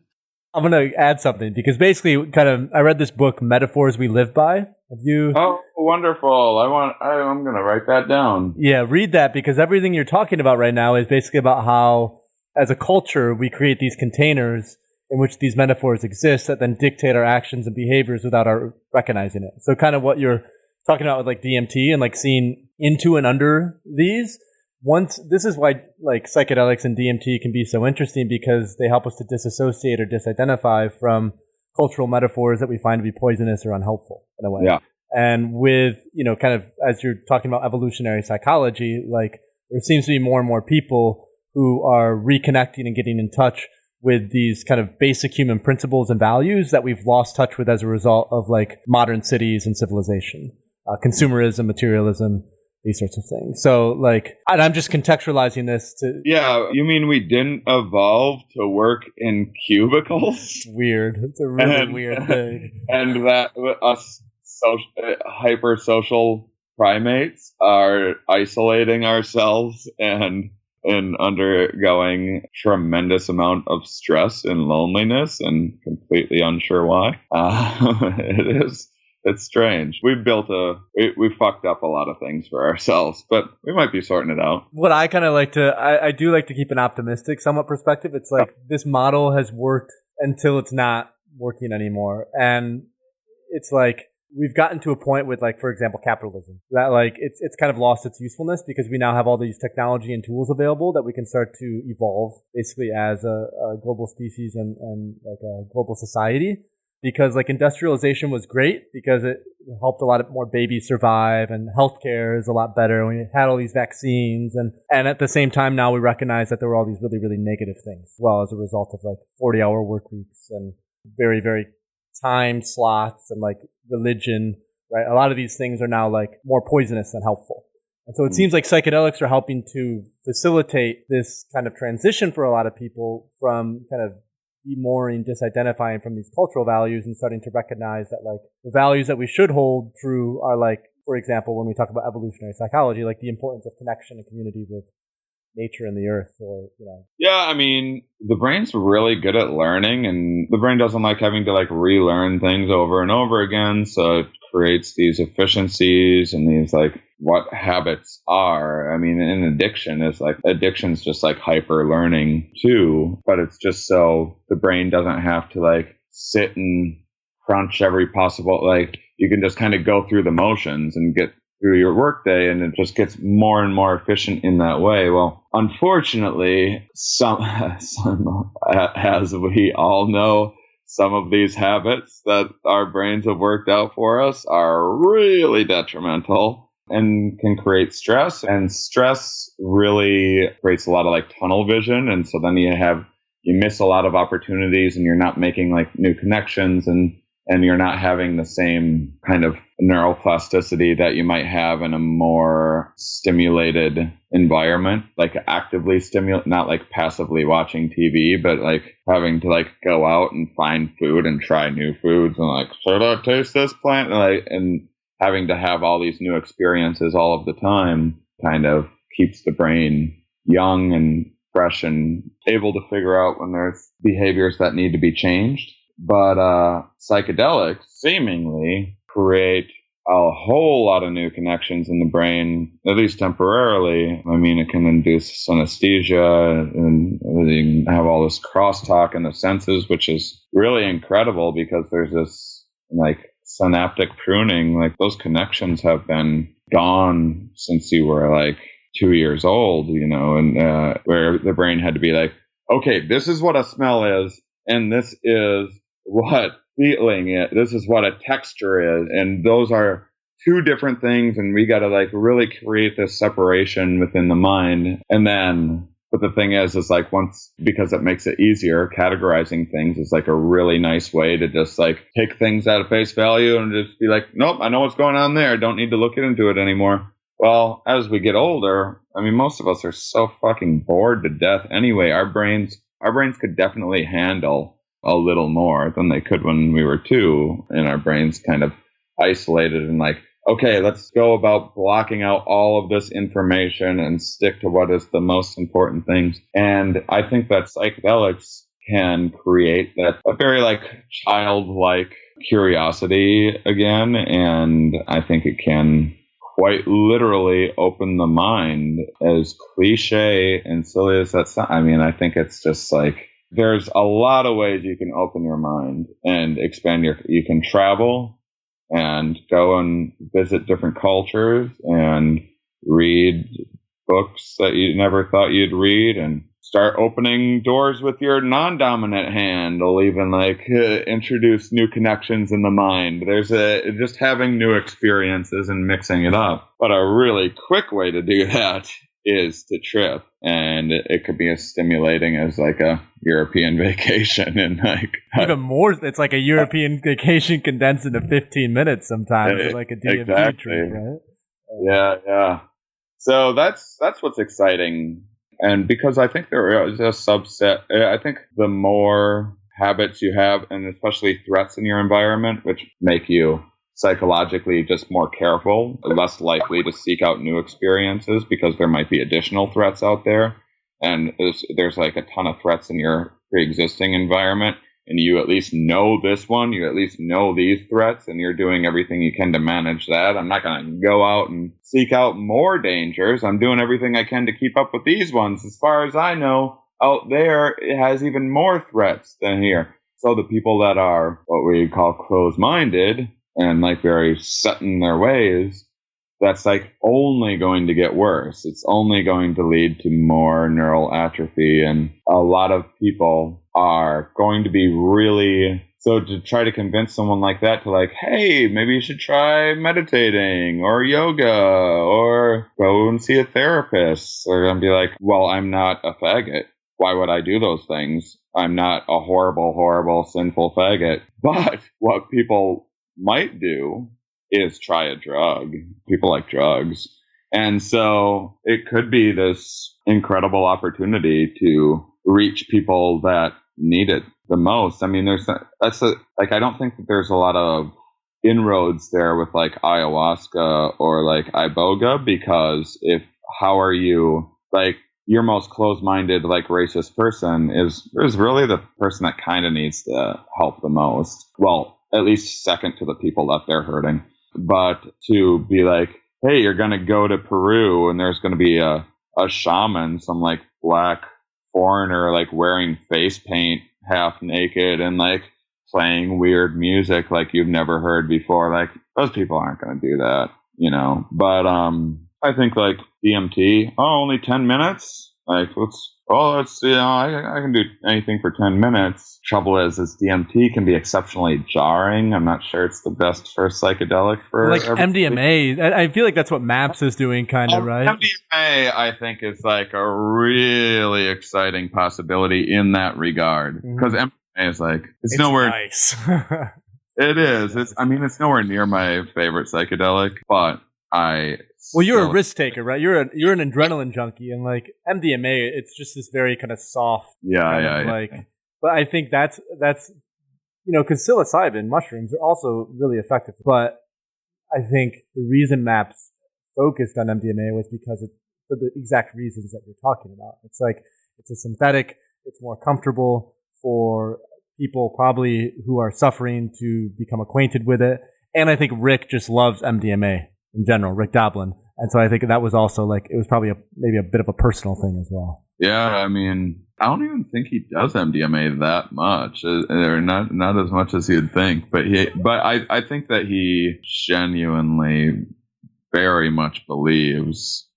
I'm going to add something, because basically I read this book, Metaphors We Live By. Have you? Oh, wonderful. I'm going to write that down. Yeah, read that, because everything you're talking about right now is basically about how, as a culture, we create these containers in which these metaphors exist that then dictate our actions and behaviors without our recognizing it. So kind of what you're talking about with like DMT and like seeing into and under these. This is why like psychedelics and DMT can be so interesting, because they help us to disassociate or disidentify from cultural metaphors that we find to be poisonous or unhelpful in a way. Yeah. And with, kind of as you're talking about evolutionary psychology, like there seems to be more and more people who are reconnecting and getting in touch with these kind of basic human principles and values that we've lost touch with as a result of like modern cities and civilization, consumerism, materialism, these sorts of things. So like, and I'm just contextualizing this to... Yeah, you mean we didn't evolve to work in cubicles? It's weird. It's a really weird thing. And that us hyper-social primates are isolating ourselves and undergoing tremendous amount of stress and loneliness and completely unsure why. It's strange. We fucked up a lot of things for ourselves, but we might be sorting it out. What I kind of like to, I do like to keep an optimistic somewhat perspective. It's like this model has worked until it's not working anymore. And it's like, we've gotten to a point with, like, for example, capitalism, that like it's kind of lost its usefulness, because we now have all these technology and tools available that we can start to evolve basically as a global species and like a global society. Because like industrialization was great because it helped a lot of more babies survive, and healthcare is a lot better. We had all these vaccines, and at the same time now we recognize that there were all these really, really negative things as well as a result of like 40-hour work weeks and very, very time slots and like religion, right? A lot of these things are now like more poisonous than helpful. And so it seems like psychedelics are helping to facilitate this kind of transition for a lot of people from kind of demooring, disidentifying from these cultural values and starting to recognize that like the values that we should hold true are like, for example, when we talk about evolutionary psychology, like the importance of connection and community with nature and the earth, or Yeah, I mean, the brain's really good at learning, and the brain doesn't like having to like relearn things over and over again, so it creates these efficiencies and these like what habits are. I mean, in addiction's just like hyper learning too, but it's just so the brain doesn't have to like sit and crunch every possible, like you can just kind of go through the motions and get through your workday, and it just gets more and more efficient in that way. Well, unfortunately, as we all know, some of these habits that our brains have worked out for us are really detrimental and can create stress. And stress really creates a lot of like tunnel vision. And so then you miss a lot of opportunities, and you're not making like new connections, and you're not having the same kind of neuroplasticity that you might have in a more stimulated environment, like actively stimulate, not like passively watching TV, but like having to like go out and find food and try new foods and like, should I taste this plant? And having to have all these new experiences all of the time kind of keeps the brain young and fresh and able to figure out when there's behaviors that need to be changed. But psychedelics seemingly create a whole lot of new connections in the brain, at least temporarily. I mean, it can induce synesthesia and you can have all this crosstalk in the senses, which is really incredible because there's this like synaptic pruning. Like those connections have been gone since you were like 2 years old, and where the brain had to be like, okay, this is what a smell is, and this is what feeling is, this is what a texture is, and those are two different things, and we got to like really create this separation within the mind. And then, but the thing is like once, because it makes it easier, categorizing things is like a really nice way to just like take things at face value and just be like, nope, I know what's going on there, don't need to look into it anymore. Well, as we get older, I mean, most of us are so fucking bored to death anyway. Our brains could definitely handle a little more than they could when we were 2, and our brains kind of isolated and like, okay, let's go about blocking out all of this information and stick to what is the most important things. And I think that psychedelics can create that a very like childlike curiosity again, and I think it can quite literally open the mind, as cliche and silly as that sounds. I mean, I think it's just like, there's a lot of ways you can open your mind and expand you can travel and go and visit different cultures and read books that you never thought you'd read and start opening doors with your non-dominant hand. Will even like introduce new connections in the mind. There's just having new experiences and mixing it up. But a really quick way to do that is to trip, and it could be as stimulating as like a European vacation, and like even more. It's like a European vacation condensed into 15 minutes sometimes, like a DMT exactly. trip, right? Yeah. So that's what's exciting. And because I think there is a subset, I think the more habits you have, and especially threats in your environment, which make you psychologically just more careful, less likely to seek out new experiences because there might be additional threats out there. And there's like a ton of threats in your pre-existing environment. And you at least know this one, you at least know these threats, and you're doing everything you can to manage that. I'm not going to go out and seek out more dangers. I'm doing everything I can to keep up with these ones. As far as I know, out there, it has even more threats than here. So the people that are what we call closed-minded and like very set in their ways, that's like only going to get worse. It's only going to lead to more neural atrophy. And a lot of people are going to be really, so to try to convince someone like that to like, hey, maybe you should try meditating or yoga or go and see a therapist, or gonna be like, well, I'm not a faggot. Why would I do those things? I'm not a horrible, horrible, sinful faggot. But what people might do is try a drug. People like drugs. And so it could be this incredible opportunity to reach people that need it the most. I mean, I don't think that there's a lot of inroads there with like ayahuasca or like iboga, because how are you, like, your most closed-minded, like, racist person is really the person that kind of needs to help the most. Well, at least second to the people that they're hurting. But to be like, hey, you're going to go to Peru and there's going to be a shaman, some like black foreigner, like wearing face paint, half naked, and like playing weird music like you've never heard before. Like, those people aren't going to do that, But I think like DMT, only 10 minutes. Like, I can do anything for 10 minutes. Trouble is DMT can be exceptionally jarring. I'm not sure it's the best for psychedelic for like everybody. MDMA. I feel like that's what MAPS is doing, kind of, right? MDMA, I think, is like a really exciting possibility in that regard, because MDMA is like, it's nowhere. Nice. It is. I mean, it's nowhere near my favorite psychedelic, but Well, you're a risk taker, right? You're an adrenaline junkie, and like MDMA, it's just this very kind of soft, like. But I think that's because psilocybin mushrooms are also really effective. But I think the reason MAPS focused on MDMA was because for the exact reasons that you're talking about. It's like it's a synthetic. It's more comfortable for people probably who are suffering to become acquainted with it. And I think Rick just loves MDMA in general, Rick Doblin. And so I think that was also like, it was probably maybe a bit of a personal thing as well. Yeah, I mean, I don't even think he does MDMA that much, or not as much as you'd think. But I think that he genuinely very much believes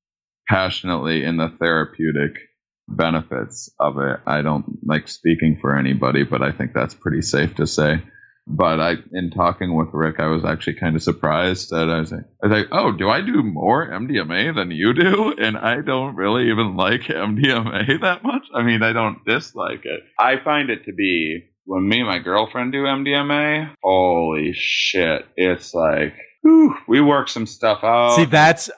passionately in the therapeutic benefits of it. I don't like speaking for anybody, but I think that's pretty safe to say. But in talking with Rick, I was actually kind of surprised that I was like, oh, do I do more MDMA than you do? And I don't really even like MDMA that much. I mean, I don't dislike it. I find it to be, when me and my girlfriend do MDMA, holy shit, it's like, whew, we work some stuff out. See,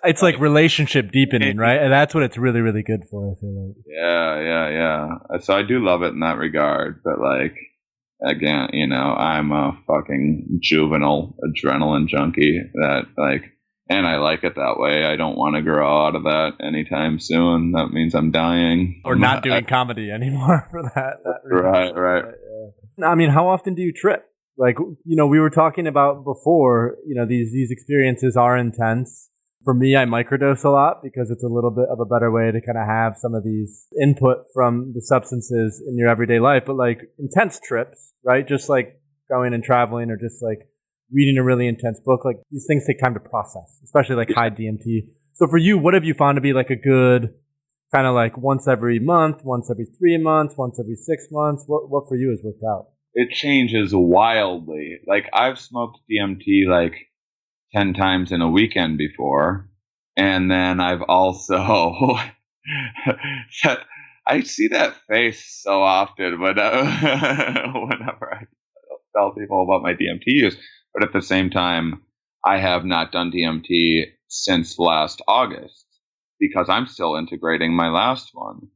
it's like relationship deepening, right? And that's what it's really, really good for, I feel like. Yeah. So I do love it in that regard, but like, again, I'm a fucking juvenile adrenaline junkie that like, and I like it that way. I don't want to grow out of that anytime soon. That means I'm dying. Or not doing comedy anymore for that reason. Right. I mean, how often do you trip? Like, we were talking about before, these experiences are intense. For me, I microdose a lot because it's a little bit of a better way to kind of have some of these input from the substances in your everyday life. But like intense trips, right? Just like going and traveling or just like reading a really intense book, like these things take time to process, especially like high DMT. So for you, what have you found to be like a good kind of like once every month, once every 3 months, once every 6 months? What for you has worked out? It changes wildly. Like I've smoked DMT like 10 times in a weekend before. And then I've also, I see that face so often whenever I tell people about my DMT use. But at the same time, I have not done DMT since last August because I'm still integrating my last one.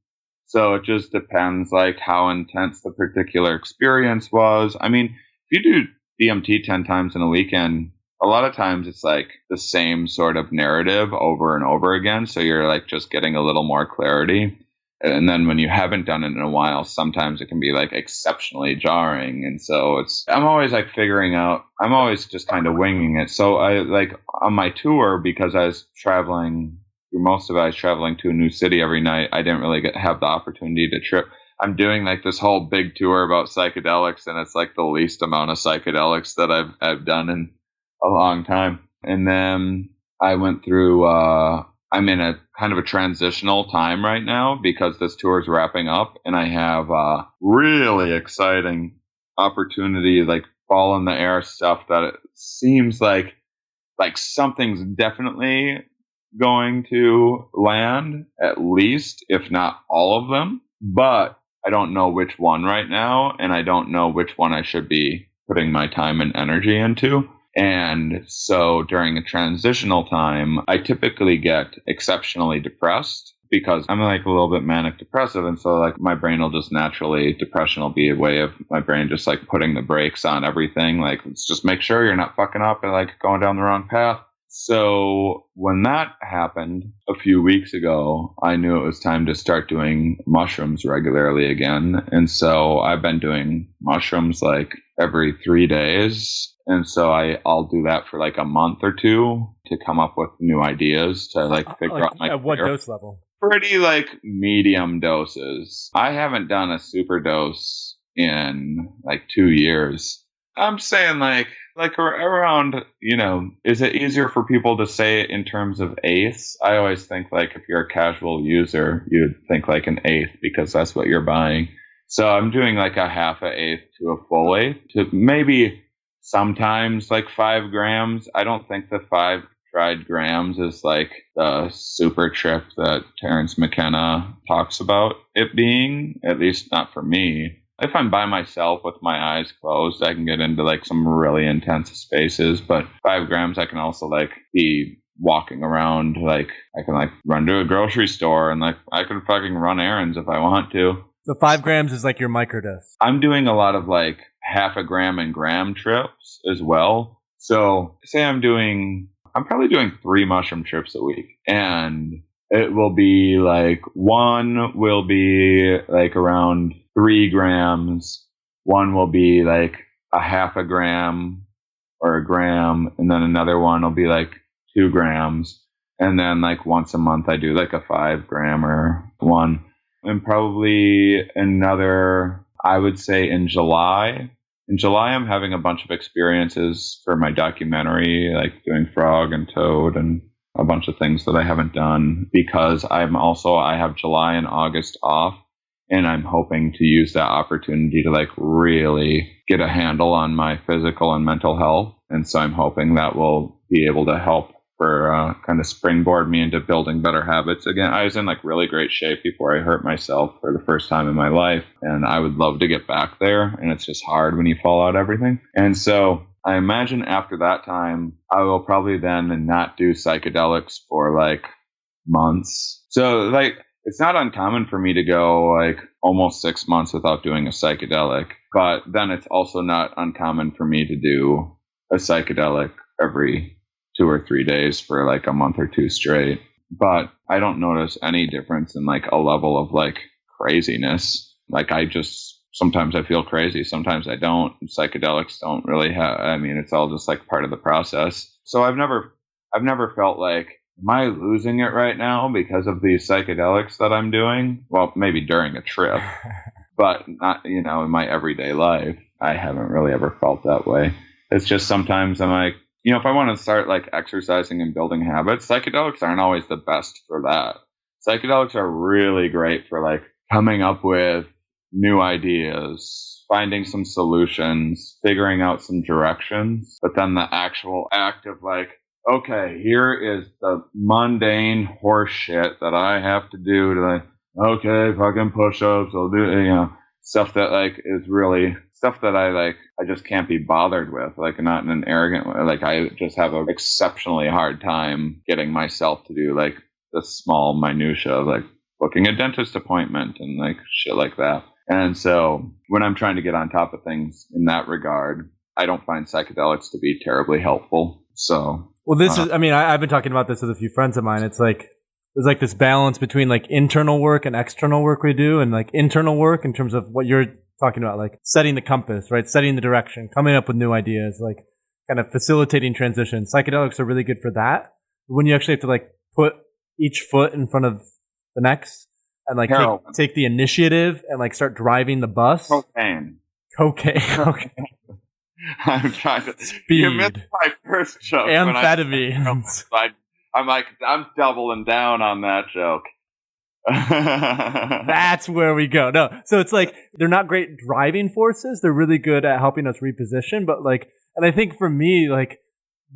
So it just depends like how intense the particular experience was. I mean, if you do DMT 10 times in a weekend, a lot of times it's like the same sort of narrative over and over again. So you're like just getting a little more clarity. And then when you haven't done it in a while, sometimes it can be like exceptionally jarring. And so I'm always like I'm always just kind of winging it. So I like on my tour, because I was traveling through most of it, I was traveling to a new city every night. I didn't really have the opportunity to trip. I'm doing like this whole big tour about psychedelics, and it's like the least amount of psychedelics that I've done in a long time. And then I went through, I'm in a kind of a transitional time right now because this tour is wrapping up, and I have really exciting opportunity, like ball in the air stuff that it seems like something's definitely going to land, at least, if not all of them. But I don't know which one right now, and I don't know which one I should be putting my time and energy into. And so during a transitional time, I typically get exceptionally depressed because I'm like a little bit manic depressive. And so like my brain will just naturally, depression will be a way of my brain just like putting the brakes on everything. Like, let's just make sure you're not fucking up and like going down the wrong path. So when that happened a few weeks ago, I knew it was time to start doing mushrooms regularly again. And so I've been doing mushrooms like every 3 days. And so I'll do that for like a month or two to come up with new ideas to like figure out my at what dose level? Pretty like medium doses. I haven't done a super dose in like 2 years. I'm saying like around, is it easier for people to say it in terms of eighths? I always think like if you're a casual user, you'd think like an eighth because that's what you're buying. So I'm doing like a half an eighth to a full eighth to maybe sometimes like 5 grams. I don't think the 5 dried grams is like the super trip that Terrence McKenna talks about it being, at least not for me. if I'm by myself with my eyes closed, I can get into like some really intense spaces. But 5 grams, I can also like be walking around. Like I can like run to a grocery store and like I can fucking run errands if I want to. So 5 grams is like your microdose. I'm doing a lot of like half a gram and gram trips as well. So say I'm probably doing 3 mushroom trips a week, and it will be like one will be like around 3 grams. One will be like a half a gram or a gram. And then another one will be like 2 grams. And then like once a month, I do like a 5 gram or one. And probably another, I would say in July. In July, I'm having a bunch of experiences for my documentary, like doing frog and toad and a bunch of things that I haven't done, because I have July and August off, and I'm hoping to use that opportunity to like really get a handle on my physical and mental health. And so I'm hoping that will be able to help for kind of springboard me into building better habits again. I was in like really great shape before I hurt myself for the first time in my life, and I would love to get back there, and it's just hard when you fall out everything. And so I imagine after that time, I will probably then not do psychedelics for like months. So like, it's not uncommon for me to go like almost 6 months without doing a psychedelic, but then it's also not uncommon for me to do a psychedelic every 2 or 3 days for like a month or 2 straight. But I don't notice any difference in like a level of like craziness. Like sometimes I feel crazy, sometimes I don't. Psychedelics don't really it's all just like part of the process. So I've never felt like, am I losing it right now because of these psychedelics that I'm doing? Well, maybe during a trip, but not, in my everyday life. I haven't really ever felt that way. It's just sometimes I'm like, if I want to start like exercising and building habits, psychedelics aren't always the best for that. Psychedelics are really great for like coming up with new ideas, finding some solutions, figuring out some directions. But then the actual act of like, okay, here is the mundane horse shit that I have to do to like, okay, fucking push-ups, I'll do, stuff that like is really stuff that I just can't be bothered with, like not in an arrogant way. Like I just have an exceptionally hard time getting myself to do like the small minutia of like booking a dentist appointment and like shit like that. And so when I'm trying to get on top of things in that regard, I don't find psychedelics to be terribly helpful. So, well, this is, I've been talking about this with a few friends of mine. It's like, there's like this balance between like internal work and external work we do, and like internal work in terms of what you're talking about, like setting the compass, right? Setting the direction, coming up with new ideas, like kind of facilitating transitions. Psychedelics are really good for that. But when you actually have to like put each foot in front of the next and like take the initiative and like start driving the bus. Cocaine. Okay. I'm trying to. Speed. You missed my first joke. Amphetamines. I'm doubling down on that joke. That's where we go. No, so it's like they're not great driving forces. They're really good at helping us reposition. But like, and I think for me, like,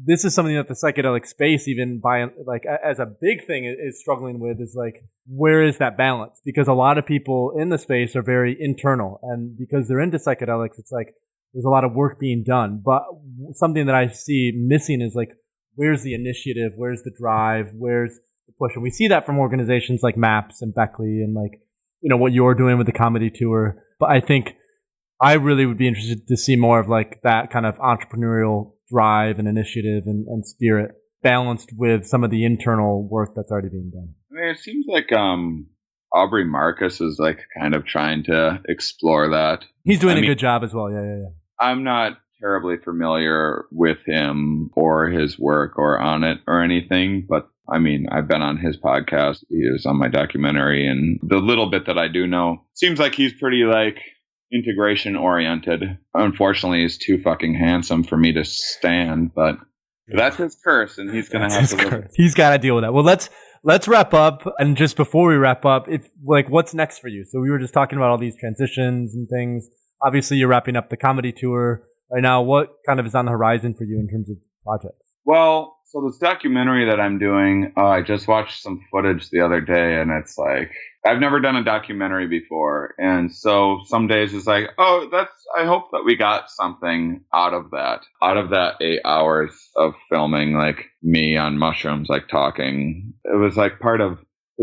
this is something that the psychedelic space, even by like as a big thing, is struggling with. Is like, where is that balance? Because a lot of people in the space are very internal, and because they're into psychedelics, it's like there's a lot of work being done. But something that I see missing is like, where's the initiative? Where's the drive? Where's the push? And we see that from organizations like MAPS and Beckley and like, what you're doing with the comedy tour. But I think I really would be interested to see more of like that kind of entrepreneurial drive and initiative and spirit balanced with some of the internal work that's already being done. It seems like Aubrey Marcus is like kind of trying to explore that. He's doing a good job as well. Yeah. I'm not terribly familiar with him or his work or on it or anything, but I've been on his podcast. He was on my documentary, and the little bit that I do know seems like he's pretty like integration oriented. Unfortunately, he's too fucking handsome for me to stand, but that's his curse, and he's gonna have to. He's got to deal with that. Well, let's wrap up, and just before we wrap up, what's next for you? So we were just talking about all these transitions and things. Obviously, you're wrapping up the comedy tour right now. What kind of is on the horizon for you in terms of projects? Well, so this documentary that I'm doing, I just watched some footage the other day, and it's like, I've never done a documentary before. And so some days it's like, I hope that we got something out of that 8 hours of filming, like me on mushrooms, like talking. It was like as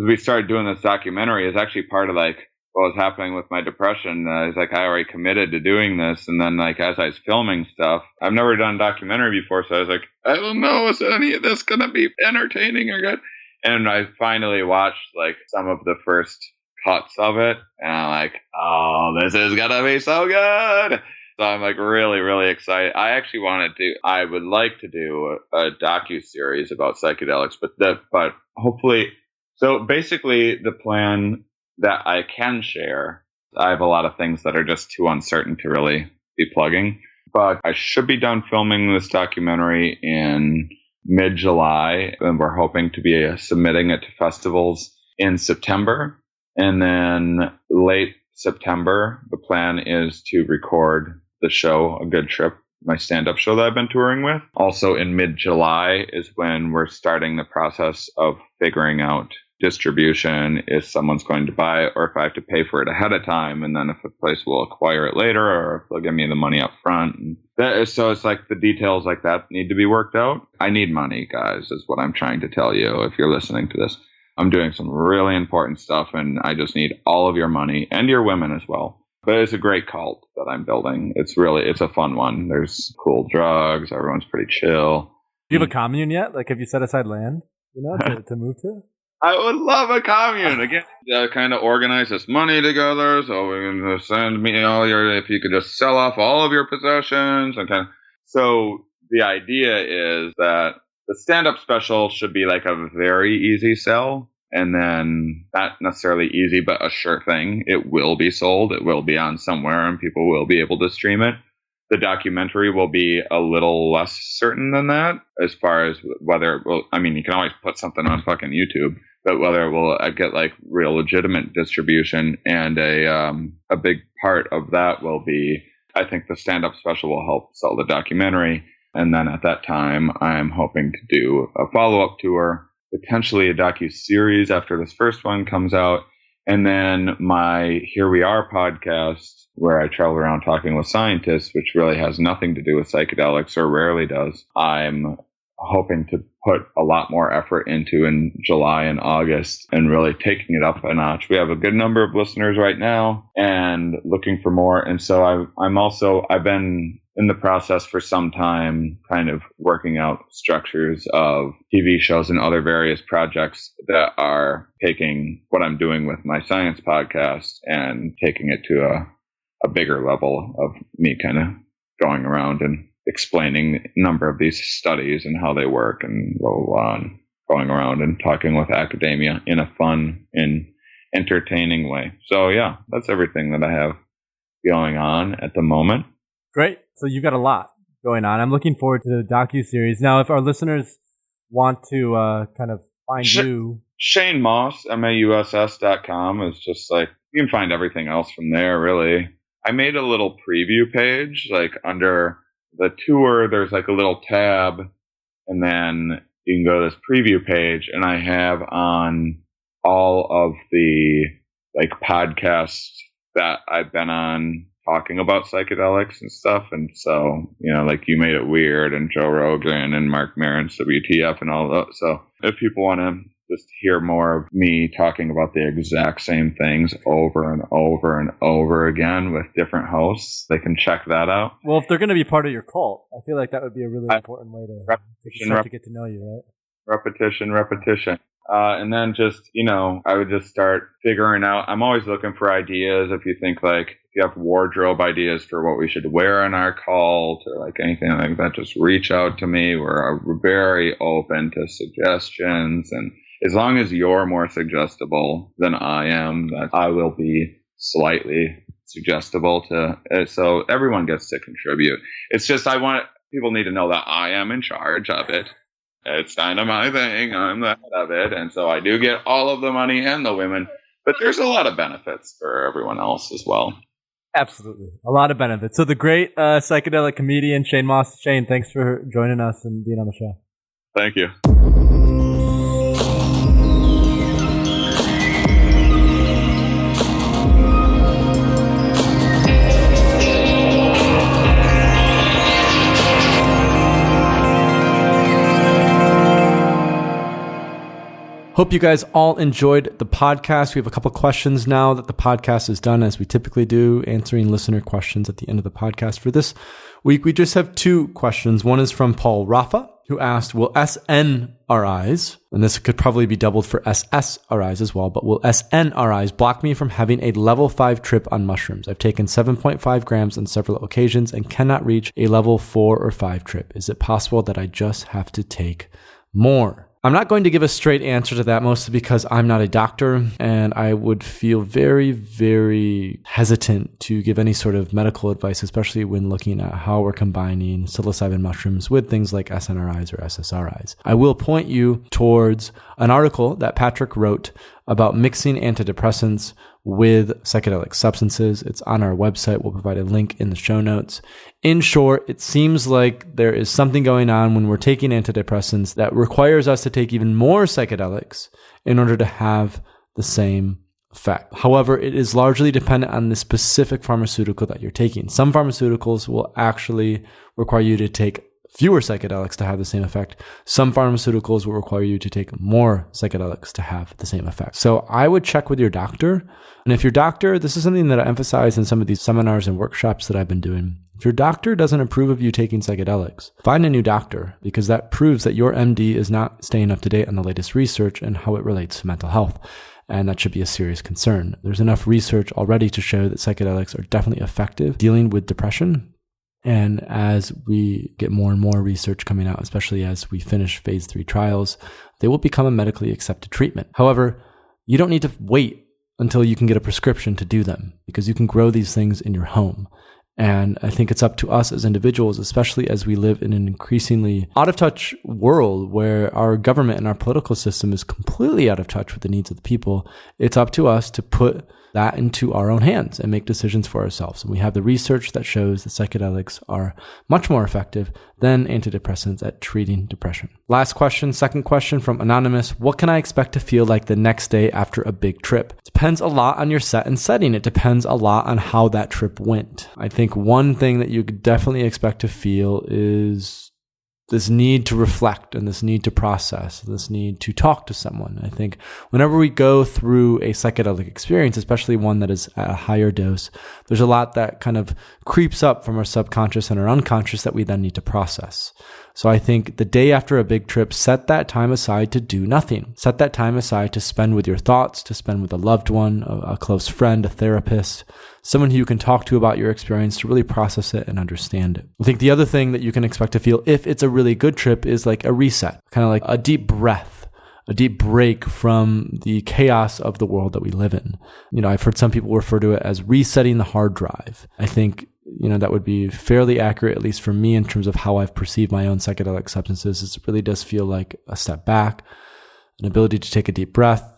we started doing this documentary, it's actually part of like what was happening with my depression. I was like, I already committed to doing this. And then like, as I was filming stuff, I've never done a documentary before. So I was like, I don't know, is any of this going to be entertaining or good? And I finally watched like some of the first cuts of it. And I'm like, oh, this is going to be so good. So I'm like really, really excited. I would like to do a docu-series about psychedelics, but hopefully, so basically the plan that I can share, I have a lot of things that are just too uncertain to really be plugging, but I should be done filming this documentary in mid-July, and we're hoping to be submitting it to festivals in September. And then late September, the plan is to record the show, A Good Trip, my stand-up show that I've been touring with. Also in mid-July is when we're starting the process of figuring out distribution, if someone's going to buy it or if I have to pay for it ahead of time, and then if a place will acquire it later or if they'll give me the money up front. So it's like the details like that need to be worked out. I need money, guys, is what I'm trying to tell you if you're listening to this. I'm doing some really important stuff and I just need all of your money and your women as well. But it's a great cult that I'm building. It's a fun one. There's cool drugs. Everyone's pretty chill. Do you have a commune yet? Like, have you set aside land, to move to? I would love a commune. Again, kind of organize this money together. So we can send me if you could just sell off all of your possessions. So the idea is that the stand-up special should be like a very easy sell. And then not necessarily easy, but a sure thing. It will be sold. It will be on somewhere and people will be able to stream it. The documentary will be a little less certain than that as far as whether it will, you can always put something on fucking YouTube, but whether it will get like real legitimate distribution. And a big part of that will be, I think the stand-up special will help sell the documentary. And then at that time, I'm hoping to do a follow-up tour, potentially a docu-series after this first one comes out. And then my Here We Are podcast, where I travel around talking with scientists, which really has nothing to do with psychedelics or rarely does. I'm hoping to put a lot more effort into in July and August and really taking it up a notch. We have a good number of listeners right now and looking for more. And so I've been in the process for some time kind of working out structures of TV shows and other various projects that are taking what I'm doing with my science podcast and taking it to a bigger level of me kind of going around and explaining a number of these studies and how they work and blah, blah, blah, and going around and talking with academia in a fun and entertaining way. So yeah, that's everything that I have going on at the moment. Great. So you've got a lot going on. I'm looking forward to the docu-series. Now, if our listeners want to kind of find you... Shane Mauss, MAUSS.com is just like, you can find everything else from there, really. I made a little preview page, like under the tour, there's like a little tab, and then you can go to this preview page, and I have on all of the like podcasts that I've been on talking about psychedelics and stuff. And so, like You Made It Weird and Joe Rogan and Mark Maron's WTF and all that. So if people want to just hear more of me talking about the exact same things over and over and over again with different hosts, they can check that out. Well, if they're going to be part of your cult, I feel like that would be a really important way to get to know you, right? Repetition. And then just, I would just start figuring out. I'm always looking for ideas. If you think like, if you have wardrobe ideas for what we should wear in our cult or like anything like that, just reach out to me. We're very open to suggestions. And as long as you're more suggestible than I am, that I will be slightly suggestible to. So everyone gets to contribute. It's just, people need to know that I am in charge of it. It's kind of my thing. I'm the head of it. And so I do get all of the money and the women. But there's a lot of benefits for everyone else as well. Absolutely. A lot of benefits. So the great psychedelic comedian, Shane Mauss. Shane, thanks for joining us and being on the show. Thank you. Hope you guys all enjoyed the podcast. We have a couple questions now that the podcast is done, as we typically do, answering listener questions at the end of the podcast. For this week, we just have 2 questions. One is from Paul Rafa, who asked, will SNRIs, and this could probably be doubled for SSRIs as well, but will SNRIs block me from having a level 5 trip on mushrooms? I've taken 7.5 grams on several occasions and cannot reach a level 4 or 5 trip. Is it possible that I just have to take more? I'm not going to give a straight answer to that, mostly because I'm not a doctor, and I would feel very, very hesitant to give any sort of medical advice, especially when looking at how we're combining psilocybin mushrooms with things like SNRIs or SSRIs. I will point you towards an article that Patrick wrote about mixing antidepressants with psychedelic substances. It's on our website. We'll provide a link in the show notes. In short, it seems like there is something going on when we're taking antidepressants that requires us to take even more psychedelics in order to have the same effect. However, it is largely dependent on the specific pharmaceutical that you're taking. Some pharmaceuticals will actually require you to take fewer psychedelics to have the same effect. Some pharmaceuticals will require you to take more psychedelics to have the same effect. So I would check with your doctor. And if your doctor, this is something that I emphasize in some of these seminars and workshops that I've been doing. If your doctor doesn't approve of you taking psychedelics, find a new doctor, because that proves that your MD is not staying up to date on the latest research and how it relates to mental health. And that should be a serious concern. There's enough research already to show that psychedelics are definitely effective dealing with depression. And as we get more and more research coming out, especially as we finish phase 3 trials, they will become a medically accepted treatment. However, you don't need to wait until you can get a prescription to do them, because you can grow these things in your home. And I think it's up to us as individuals, especially as we live in an increasingly out of touch world where our government and our political system is completely out of touch with the needs of the people. It's up to us to put that into our own hands and make decisions for ourselves. And we have the research that shows that psychedelics are much more effective than antidepressants at treating depression. Last question, second question from Anonymous. What can I expect to feel like the next day after a big trip? It depends a lot on your set and setting. It depends a lot on how that trip went. I think one thing that you could definitely expect to feel is this need to reflect and this need to process, this need to talk to someone. I think whenever we go through a psychedelic experience, especially one that is at a higher dose, there's a lot that kind of creeps up from our subconscious and our unconscious that we then need to process. So I think the day after a big trip, set that time aside to do nothing. Set that time aside to spend with your thoughts, to spend with a loved one, a close friend, a therapist, someone who you can talk to about your experience to really process it and understand it. I think the other thing that you can expect to feel if it's a really good trip is like a reset, kind of like a deep breath, a deep break from the chaos of the world that we live in. You know, I've heard some people refer to it as resetting the hard drive. I think that would be fairly accurate, at least for me, in terms of how I've perceived my own psychedelic substances. It really does feel like a step back, an ability to take a deep breath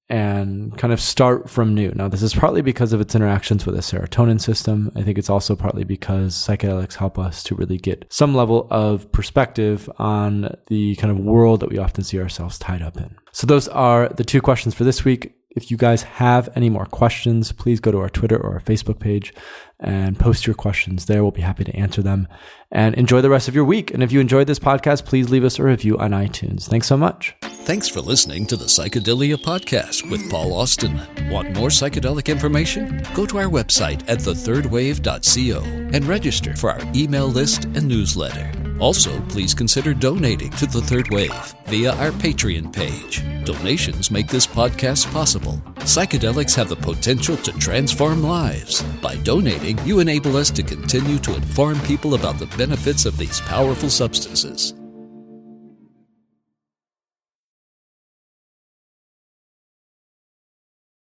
and kind of start from new. Now, this is partly because of its interactions with the serotonin system. I think it's also partly because psychedelics help us to really get some level of perspective on the kind of world that we often see ourselves tied up in. So those are the 2 questions for this week. If you guys have any more questions, please go to our Twitter or our Facebook page and post your questions there. We'll be happy to answer them. And enjoy the rest of your week. And if you enjoyed this podcast, please leave us a review on iTunes. Thanks so much. Thanks for listening to the Psychedelia Podcast with Paul Austin. Want more psychedelic information? Go to our website at thethirdwave.co and register for our email list and newsletter. Also, please consider donating to The Third Wave via our Patreon page. Donations make this podcast possible. Psychedelics have the potential to transform lives. By donating, you enable us to continue to inform people about the benefits of these powerful substances.